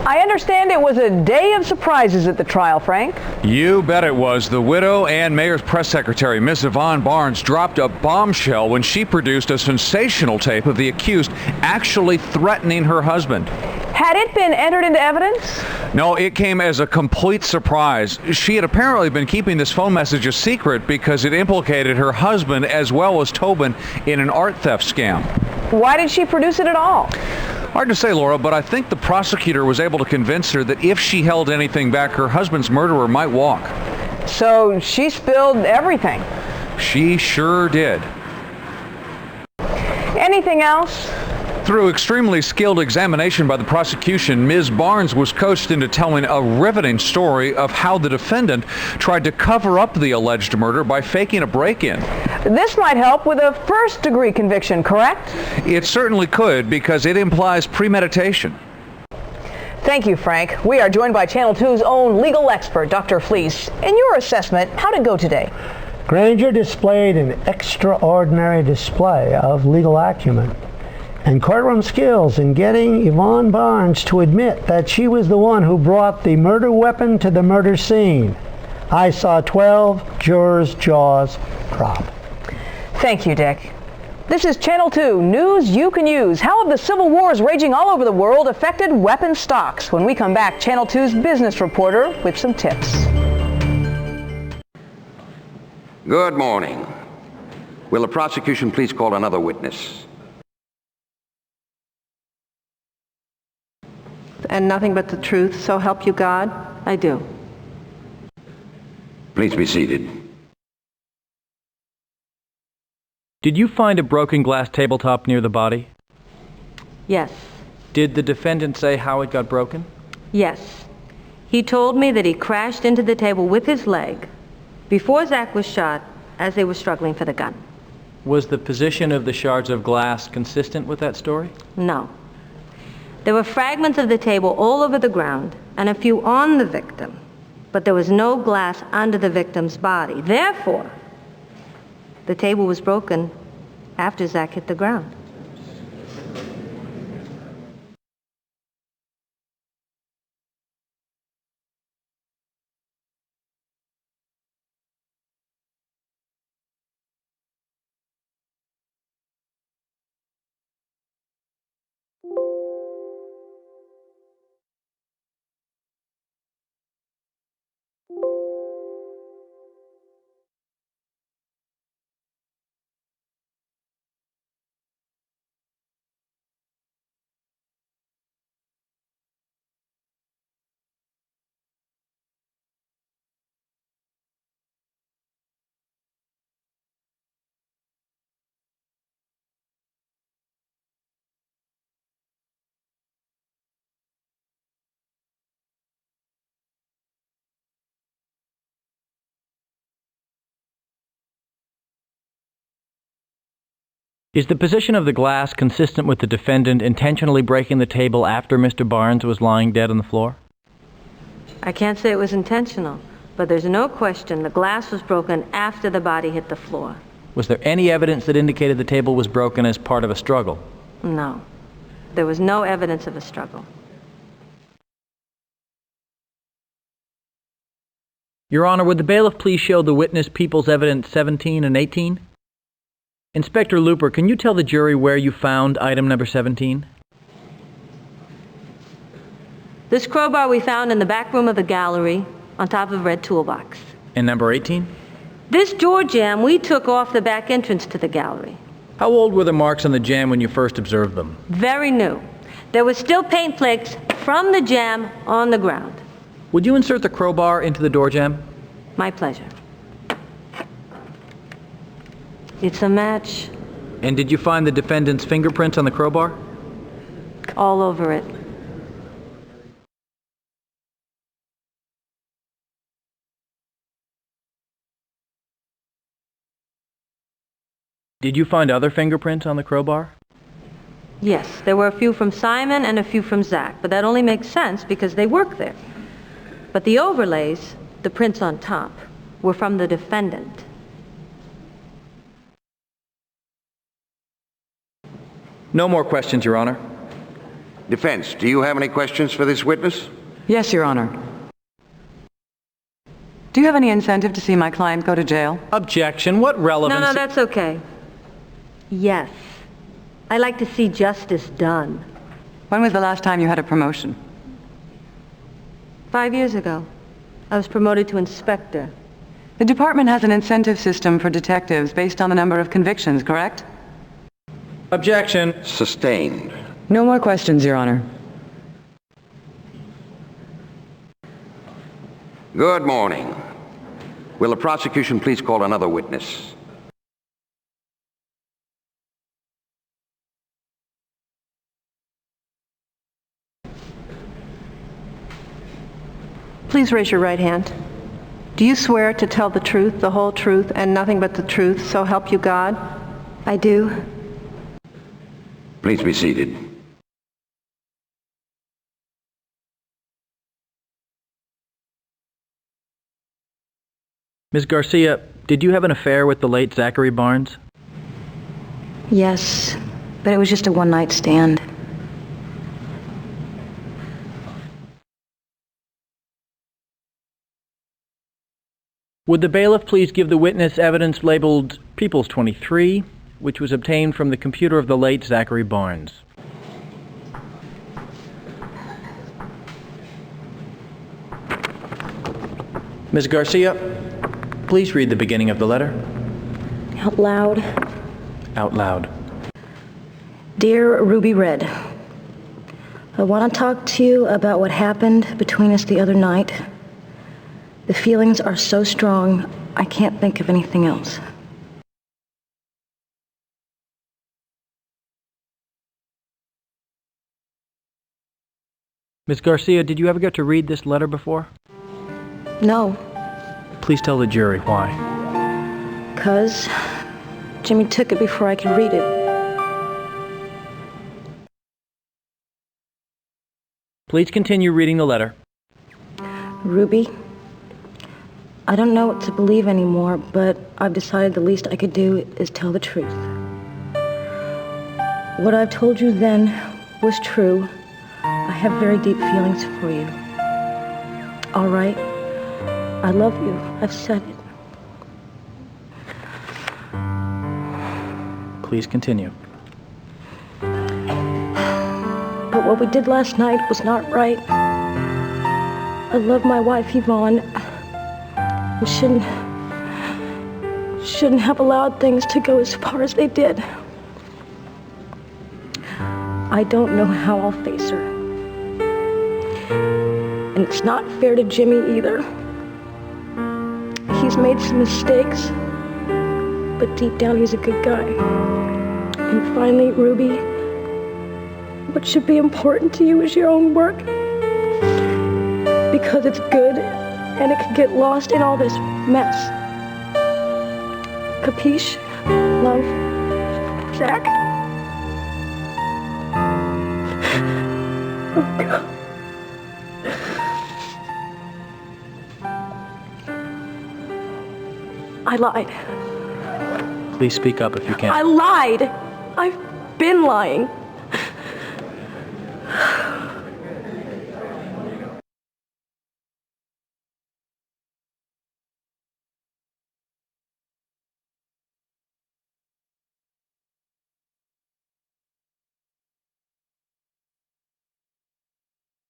I understand it was a day of surprises at the trial, Frank. You bet it was. The widow and mayor's press secretary, Miss Yvonne Barnes, dropped a bombshell when she produced a sensational tape of the accused actually threatening her husband. Had it been entered into evidence? No, it came as a complete surprise. She had apparently been keeping this phone message a secret because it implicated her husband as well as Tobin in an art theft scam. Why did she produce it at all? Hard to say, Laura, but I think the prosecutor was able to convince her that if she held anything back, her husband's murderer might walk. So she spilled everything? She sure did. Anything else? Through extremely skilled examination by the prosecution, Ms. Barnes was coached into telling a riveting story of how the defendant tried to cover up the alleged murder by faking a break-in. This might help with a first-degree conviction, correct? It certainly could, because it implies premeditation. Thank you, Frank. We are joined by Channel 2's own legal expert, Dr. Fleece. In your assessment, how did it go today? Granger displayed an extraordinary display of legal acumen and courtroom skills in getting Yvonne Barnes to admit that she was the one who brought the murder weapon to the murder scene. I saw 12 jurors' jaws drop. Thank you, Dick. This is Channel 2, news you can use. How have the civil wars raging all over the world affected weapon stocks? When we come back, Channel 2's business reporter with some tips. Good morning. Will the prosecution please call another witness? And nothing but the truth, so help you God? I do. Please be seated. Did you find a broken glass tabletop near the body? Yes. Did the defendant say how it got broken? Yes. He told me that he crashed into the table with his leg before Zach was shot as they were struggling for the gun. Was the position of the shards of glass consistent with that story? No. There were fragments of the table all over the ground and a few on the victim, but there was no glass under the victim's body. Therefore, the table was broken after Zach hit the ground. Is the position of the glass consistent with the defendant intentionally breaking the table after Mr. Barnes was lying dead on the floor? I can't say it was intentional, but there's no question the glass was broken after the body hit the floor. Was there any evidence that indicated the table was broken as part of a struggle? No. There was no evidence of a struggle. Your Honor, would the bailiff please show the witness People's Evidence 17 and 18? Inspector Looper, can you tell the jury where you found item number 17? This crowbar we found in the back room of the gallery on top of a red toolbox. And number 18? This door jamb we took off the back entrance to the gallery. How old were the marks on the jamb when you first observed them? Very new. There were still paint flakes from the jamb on the ground. Would you insert the crowbar into the door jamb? My pleasure. It's a match. And did you find the defendant's fingerprints on the crowbar? All over it. Did you find other fingerprints on the crowbar? Yes, there were a few from Simon and a few from Zach, but that only makes sense because they work there. But the overlays, the prints on top, were from the defendant. No more questions, Your Honor. Defense, do you have any questions for this witness? Yes, Your Honor. Do you have any incentive to see my client go to jail? Objection. What relevance? No, that's okay. Yes. I like to see justice done. When was the last time you had a promotion? 5 years ago. I was promoted to inspector. The department has an incentive system for detectives based on the number of convictions, correct? Objection. Sustained. No more questions, Your Honor. Good morning. Will the prosecution please call another witness? Please raise your right hand. Do you swear to tell the truth, the whole truth, and nothing but the truth, so help you God? I do. Please be seated. Ms. Garcia, did you have an affair with the late Zachary Barnes? Yes, but it was just a one-night stand. Would the bailiff please give the witness evidence labeled Peoples 23, which was obtained from the computer of the late Zachary Barnes? Ms. Garcia, please read the beginning of the letter. Out loud. Out loud. Dear Ruby Red, I want to talk to you about what happened between us the other night. The feelings are so strong, I can't think of anything else. Ms. Garcia, did you ever get to read this letter before? No. Please tell the jury why. 'Cause Jimmy took it before I could read it. Please continue reading the letter. Ruby, I don't know what to believe anymore, but I've decided the least I could do is tell the truth. What I've told you then was true. I have very deep feelings for you. All right? I love you. I've said it. Please continue. But what we did last night was not right. I love my wife, Yvonne. We shouldn't have allowed things to go as far as they did. I don't know how I'll face her. And it's not fair to Jimmy either. He's made some mistakes, but deep down he's a good guy. And finally, Ruby, what should be important to you is your own work. Because it's good, and it can get lost in all this mess. Capiche? Love, Zach? Oh, God. I lied. Please speak up if you can. I lied! I've been lying.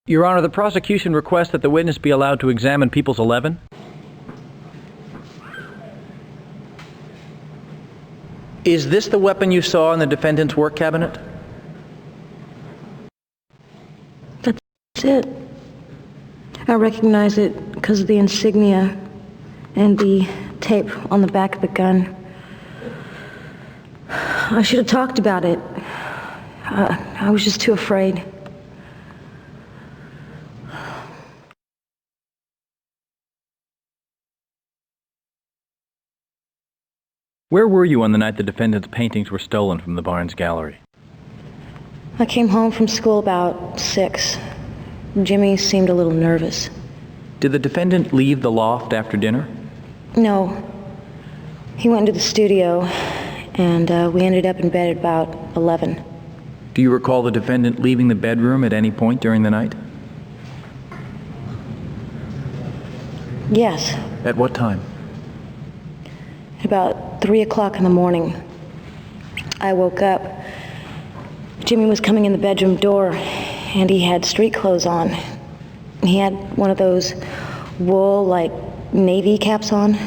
Your Honor, the prosecution requests that the witness be allowed to examine Peoples 11. Is this the weapon you saw in the defendant's work cabinet? That's it. I recognize it because of the insignia and the tape on the back of the gun. I should have talked about it. I was just too afraid. Where were you on the night the defendant's paintings were stolen from the Barnes gallery? I came home from school about 6. Jimmy seemed a little nervous. Did the defendant leave the loft after dinner? No. He went into the studio, and we ended up in bed at about 11. Do you recall the defendant leaving the bedroom at any point during the night? Yes. At what time? About 3 o'clock in the morning. I woke up. Jimmy was coming in the bedroom door, and he had street clothes on. He had one of those wool, like, navy caps on.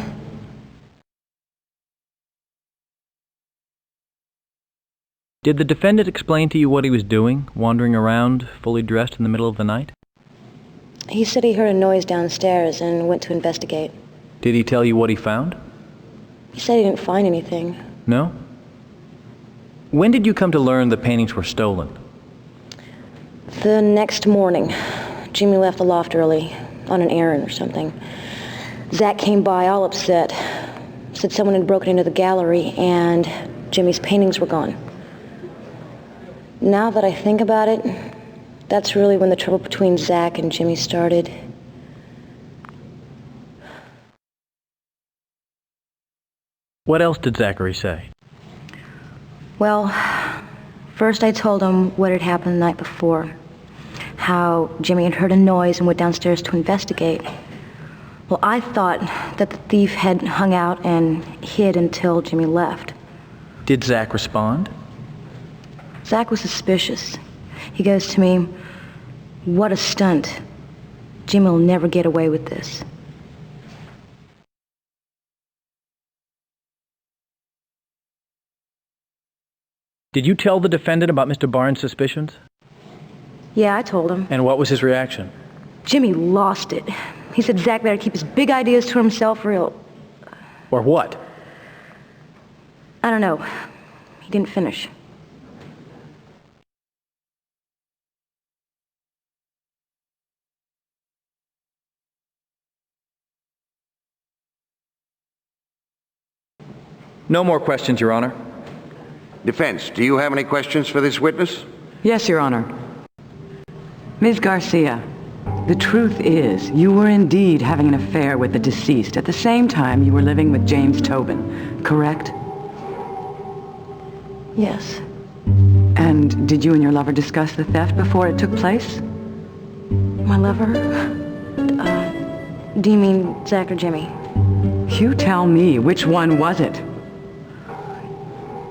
Did the defendant explain to you what he was doing, wandering around, fully dressed in the middle of the night? He said he heard a noise downstairs and went to investigate. Did he tell you what he found? He said he didn't find anything. No? When did you come to learn the paintings were stolen? The next morning. Jimmy left the loft early. on an errand or something. Zach came by all upset, said someone had broken into the gallery and Jimmy's paintings were gone. Now that I think about it, that's really when the trouble between Zach and Jimmy started. What else did Zachary say? Well, first I told him what had happened the night before. How Jimmy had heard a noise and went downstairs to investigate. Well, I thought that the thief had hung out and hid until Jimmy left. Did Zach respond? Zach was suspicious. He goes to me, "What a stunt. Jimmy will never get away with this." Did you tell the defendant about Mr. Barnes' suspicions? Yeah, I told him. And what was his reaction? Jimmy lost it. He said Zach better keep his big ideas to himself or Or what? I don't know. He didn't finish. No more questions, Your Honor. Defense, do you have any questions for this witness? Yes, Your Honor. Ms. Garcia, the truth is you were indeed having an affair with the deceased at the same time you were living with James Tobin, correct? Yes. And did you and your lover discuss the theft before it took place? My lover? Do you mean Zach or Jimmy? You tell me, which one was it?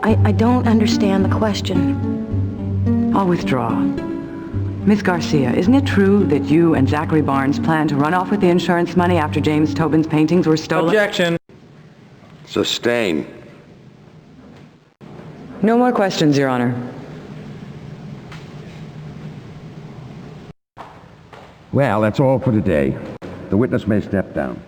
I don't understand the question. I'll withdraw. Miss Garcia, isn't it true that you and Zachary Barnes planned to run off with the insurance money after James Tobin's paintings were stolen? Objection. Sustained. No more questions, Your Honor. Well, that's all for today. The witness may step down.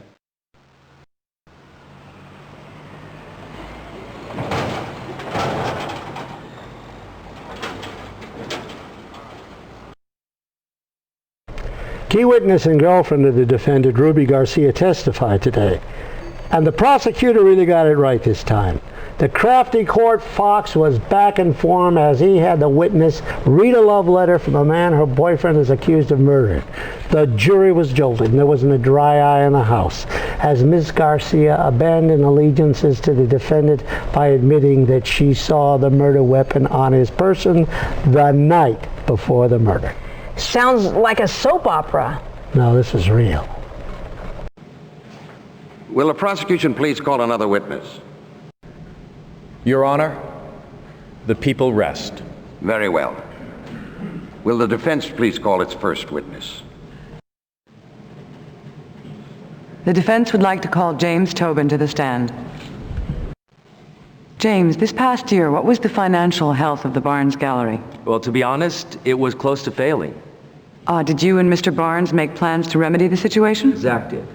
Key witness and girlfriend of the defendant, Ruby Garcia, testified today. And the prosecutor really got it right this time. The crafty court fox was back in form as he had the witness read a love letter from a man her boyfriend is accused of murdering. The jury was jolted and there wasn't a dry eye in the house as Ms. Garcia abandoned allegiances to the defendant by admitting that she saw the murder weapon on his person the night before the murder. Sounds like a soap opera. No, this is real. Will the prosecution please call another witness? Your Honor, the people rest. Very well. Will the defense please call its first witness? The defense would like to call James Tobin to the stand. James, this past year, what was the financial health of the Barnes Gallery? Well, to be honest, it was close to failing. Did you and Mr. Barnes make plans to remedy the situation? Zach did.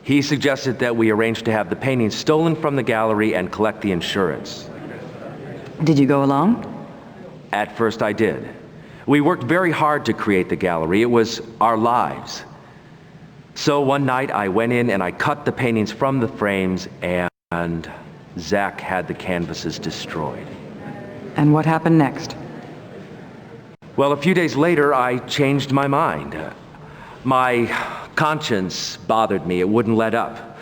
He suggested that we arrange to have the paintings stolen from the gallery and collect the insurance. Did you go along? At first I did. We worked very hard to create the gallery. It was our lives. So one night I went in and I cut the paintings from the frames and Zach had the canvases destroyed. And what happened next? Well, a few days later, I changed my mind. My conscience bothered me. It wouldn't let up.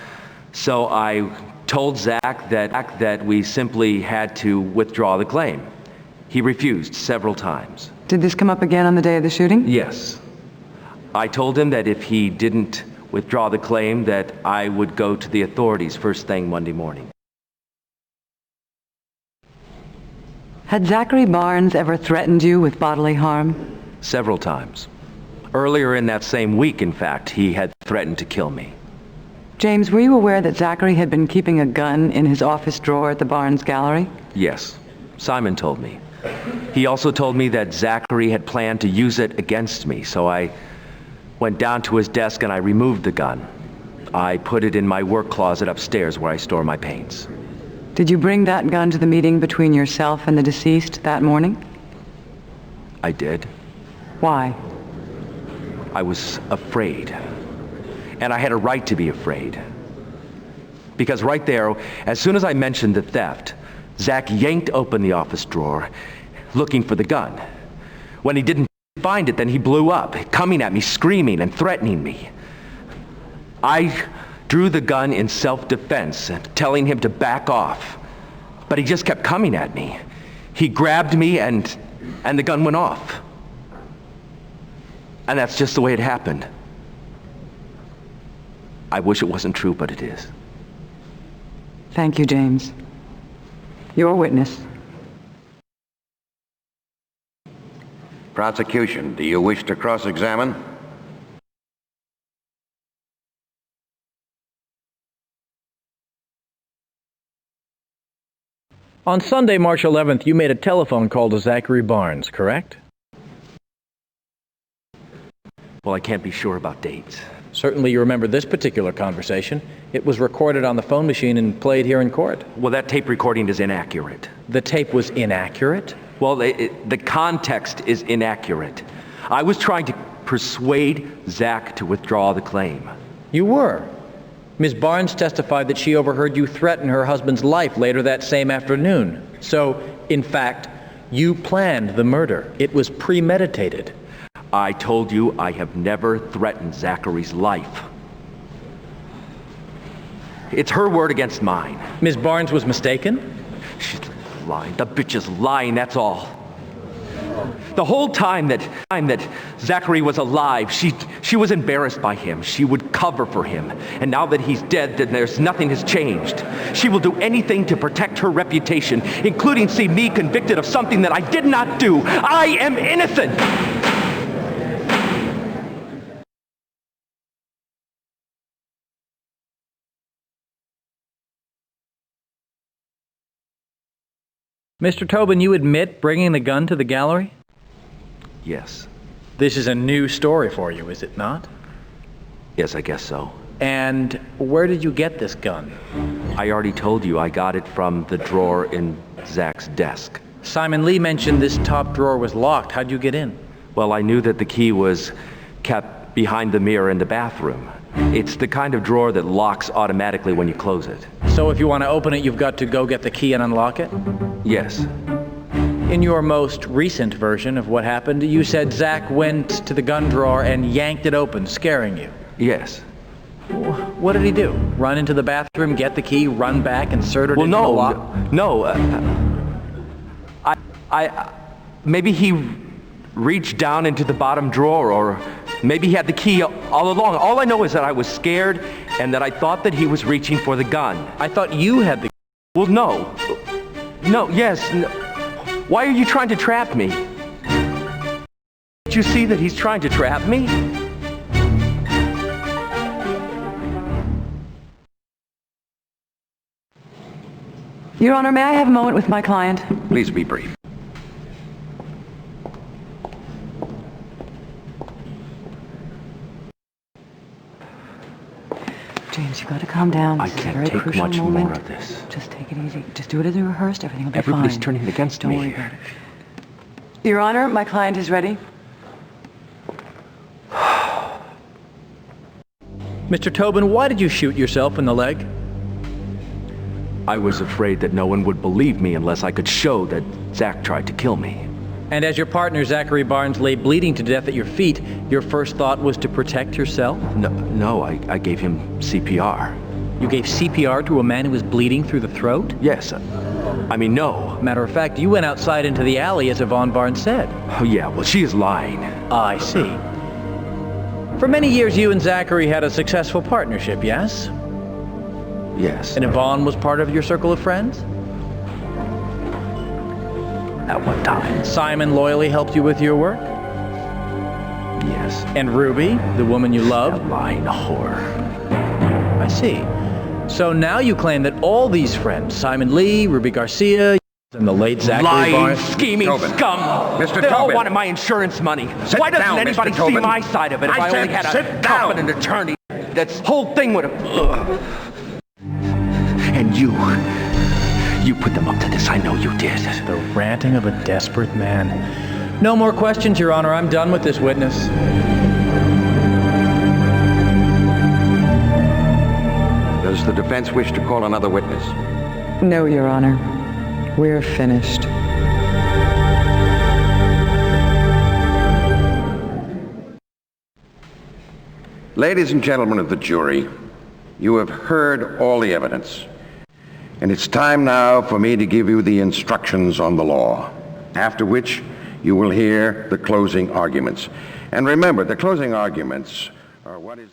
So I told Zach that we simply had to withdraw the claim. He refused several times. Did this come up again on the day of the shooting? Yes. I told him that if he didn't withdraw the claim, that I would go to the authorities first thing Monday morning. Had Zachary Barnes ever threatened you with bodily harm? Several times. Earlier in that same week, in fact, he had threatened to kill me. James, were you aware that Zachary had been keeping a gun in his office drawer at the Barnes Gallery? Yes. Simon told me. He also told me that Zachary had planned to use it against me, so I went down to his desk and I removed the gun. I put it in my work closet upstairs where I store my paints. Did you bring that gun to the meeting between yourself and the deceased that morning? I did. Why? I was afraid. And I had a right to be afraid. Because right there, as soon as I mentioned the theft, Zach yanked open the office drawer, looking for the gun. When he didn't find it, then he blew up, coming at me, screaming and threatening me. I drew the gun in self-defense, telling him to back off. But he just kept coming at me. He grabbed me and the gun went off. And that's just the way it happened. I wish it wasn't true, but it is. Thank you, James. Your witness. Prosecution, do you wish to cross-examine? On Sunday, March 11th, you made a telephone call to Zachary Barnes, correct? Well, I can't be sure about dates. Certainly you remember this particular conversation. It was recorded on the phone machine and played here in court. Well, that tape recording is inaccurate. The tape was inaccurate? Well, the context is inaccurate. I was trying to persuade Zach to withdraw the claim. You were. Ms. Barnes testified that she overheard you threaten her husband's life later that same afternoon. So, in fact, you planned the murder. It was premeditated. I told you I have never threatened Zachary's life. It's her word against mine. Ms. Barnes was mistaken? She's lying. The bitch is lying, that's all. The whole time that Zachary was alive, she was embarrassed by him. She would cover for him. And now that he's dead, then nothing has changed. She will do anything to protect her reputation, including see me convicted of something that I did not do. I am innocent! Mr. Tobin, you admit bringing the gun to the gallery? Yes. This is a new story for you, is it not? Yes, I guess so. And where did you get this gun? I already told you I got it from the drawer in Zach's desk. Simon Lee mentioned this top drawer was locked. How'd you get in? Well, I knew that the key was kept behind the mirror in the bathroom. It's the kind of drawer that locks automatically when you close it. So if you want to open it, you've got to go get the key and unlock it? Yes. In your most recent version of what happened, you said Zach went to the gun drawer and yanked it open, scaring you. Yes. What did he do? Run into the bathroom, get the key, run back, insert it into the lock? No. Maybe he reached down into the bottom drawer, or maybe he had the key all along. All I know is that I was scared and that I thought that he was reaching for the gun. I thought you had the... Well, no. No, yes. No. Why are you trying to trap me? Did you see that he's trying to trap me? Your Honor, may I have a moment with my client? Please be brief. James, you've got to calm down. I can't take much more of this. Just take it easy. Just do it as you rehearsed. Everything will be fine. Everybody's turning against me. Don't worry about it. Your Honor, my client is ready. Mr. Tobin, why did you shoot yourself in the leg? I was afraid that no one would believe me unless I could show that Zach tried to kill me. And as your partner, Zachary Barnes, lay bleeding to death at your feet, your first thought was to protect yourself? No, I gave him CPR. You gave CPR to a man who was bleeding through the throat? Yes. I mean, no. Matter of fact, you went outside into the alley, as Yvonne Barnes said. Oh, yeah, well, she is lying. I see. For many years, you and Zachary had a successful partnership, yes? Yes. And Yvonne was part of your circle of friends? At one time. Simon loyally helped you with your work? Yes. And Ruby, the woman you loved? That lying whore. I see. So now you claim that all these friends, Simon Lee, Ruby Garcia, and the late Zachary Barnes... scheming scum! Mr. They all Tobin. wanted my insurance money. Sit Why doesn't down, anybody Mr. see Tobin. my side of it? If I only had a competent attorney, that whole thing would have... And you put them up to this. I know you did. The ranting of a desperate man. No more questions, Your Honor. I'm done with this witness. Does the defense wish to call another witness? No, Your Honor. We're finished. Ladies and gentlemen of the jury, you have heard all the evidence. And it's time now for me to give you the instructions on the law, after which you will hear the closing arguments. And remember, the closing arguments are what is...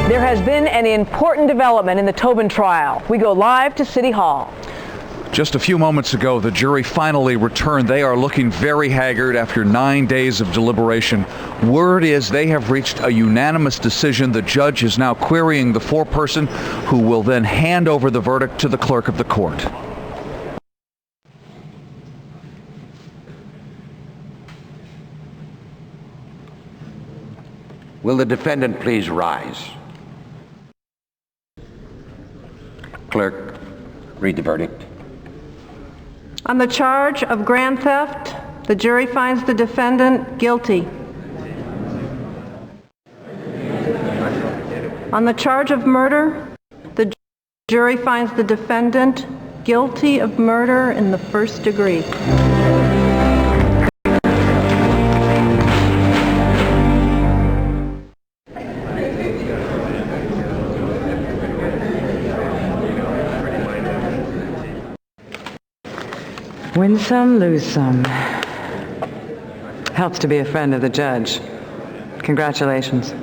There has been an important development in the Tobin trial. We go live to City Hall. Just a few moments ago, the jury finally returned. They are looking very haggard after 9 days of deliberation. Word is they have reached a unanimous decision. The judge is now querying the foreperson, who will then hand over the verdict to the clerk of the court. Will the defendant please rise? Clerk, read the verdict. On the charge of grand theft, the jury finds the defendant guilty. On the charge of murder, the jury finds the defendant guilty of murder in the first degree. Win some, lose some. Helps to be a friend of the judge. Congratulations.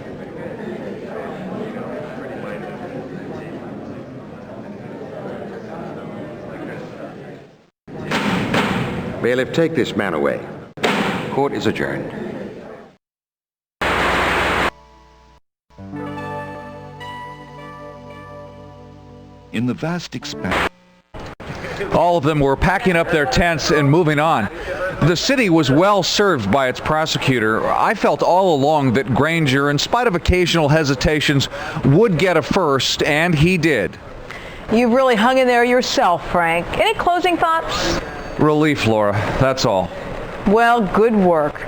Bailiff, take this man away. Court is adjourned. In the vast expanse. All of them were packing up their tents and moving on. The city was well served by its prosecutor. I felt all along that Granger, in spite of occasional hesitations, would get a first, and he did. You've really hung in there yourself, Frank. Any closing thoughts? Relief, Laura. That's all. Well, good work.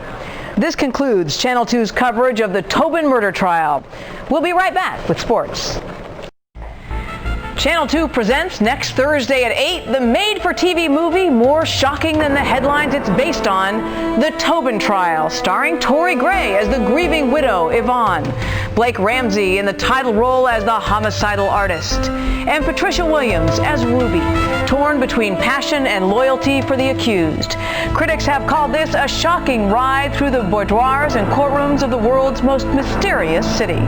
This concludes Channel 2's coverage of the Tobin murder trial. We'll be right back with sports. Channel 2 presents next Thursday at 8, the made-for-TV movie more shocking than the headlines it's based on, The Tobin Trial, starring Tori Gray as the grieving widow, Yvonne, Blake Ramsey in the title role as the homicidal artist, and Patricia Williams as Ruby, torn between passion and loyalty for the accused. Critics have called this a shocking ride through the boudoirs and courtrooms of the world's most mysterious city.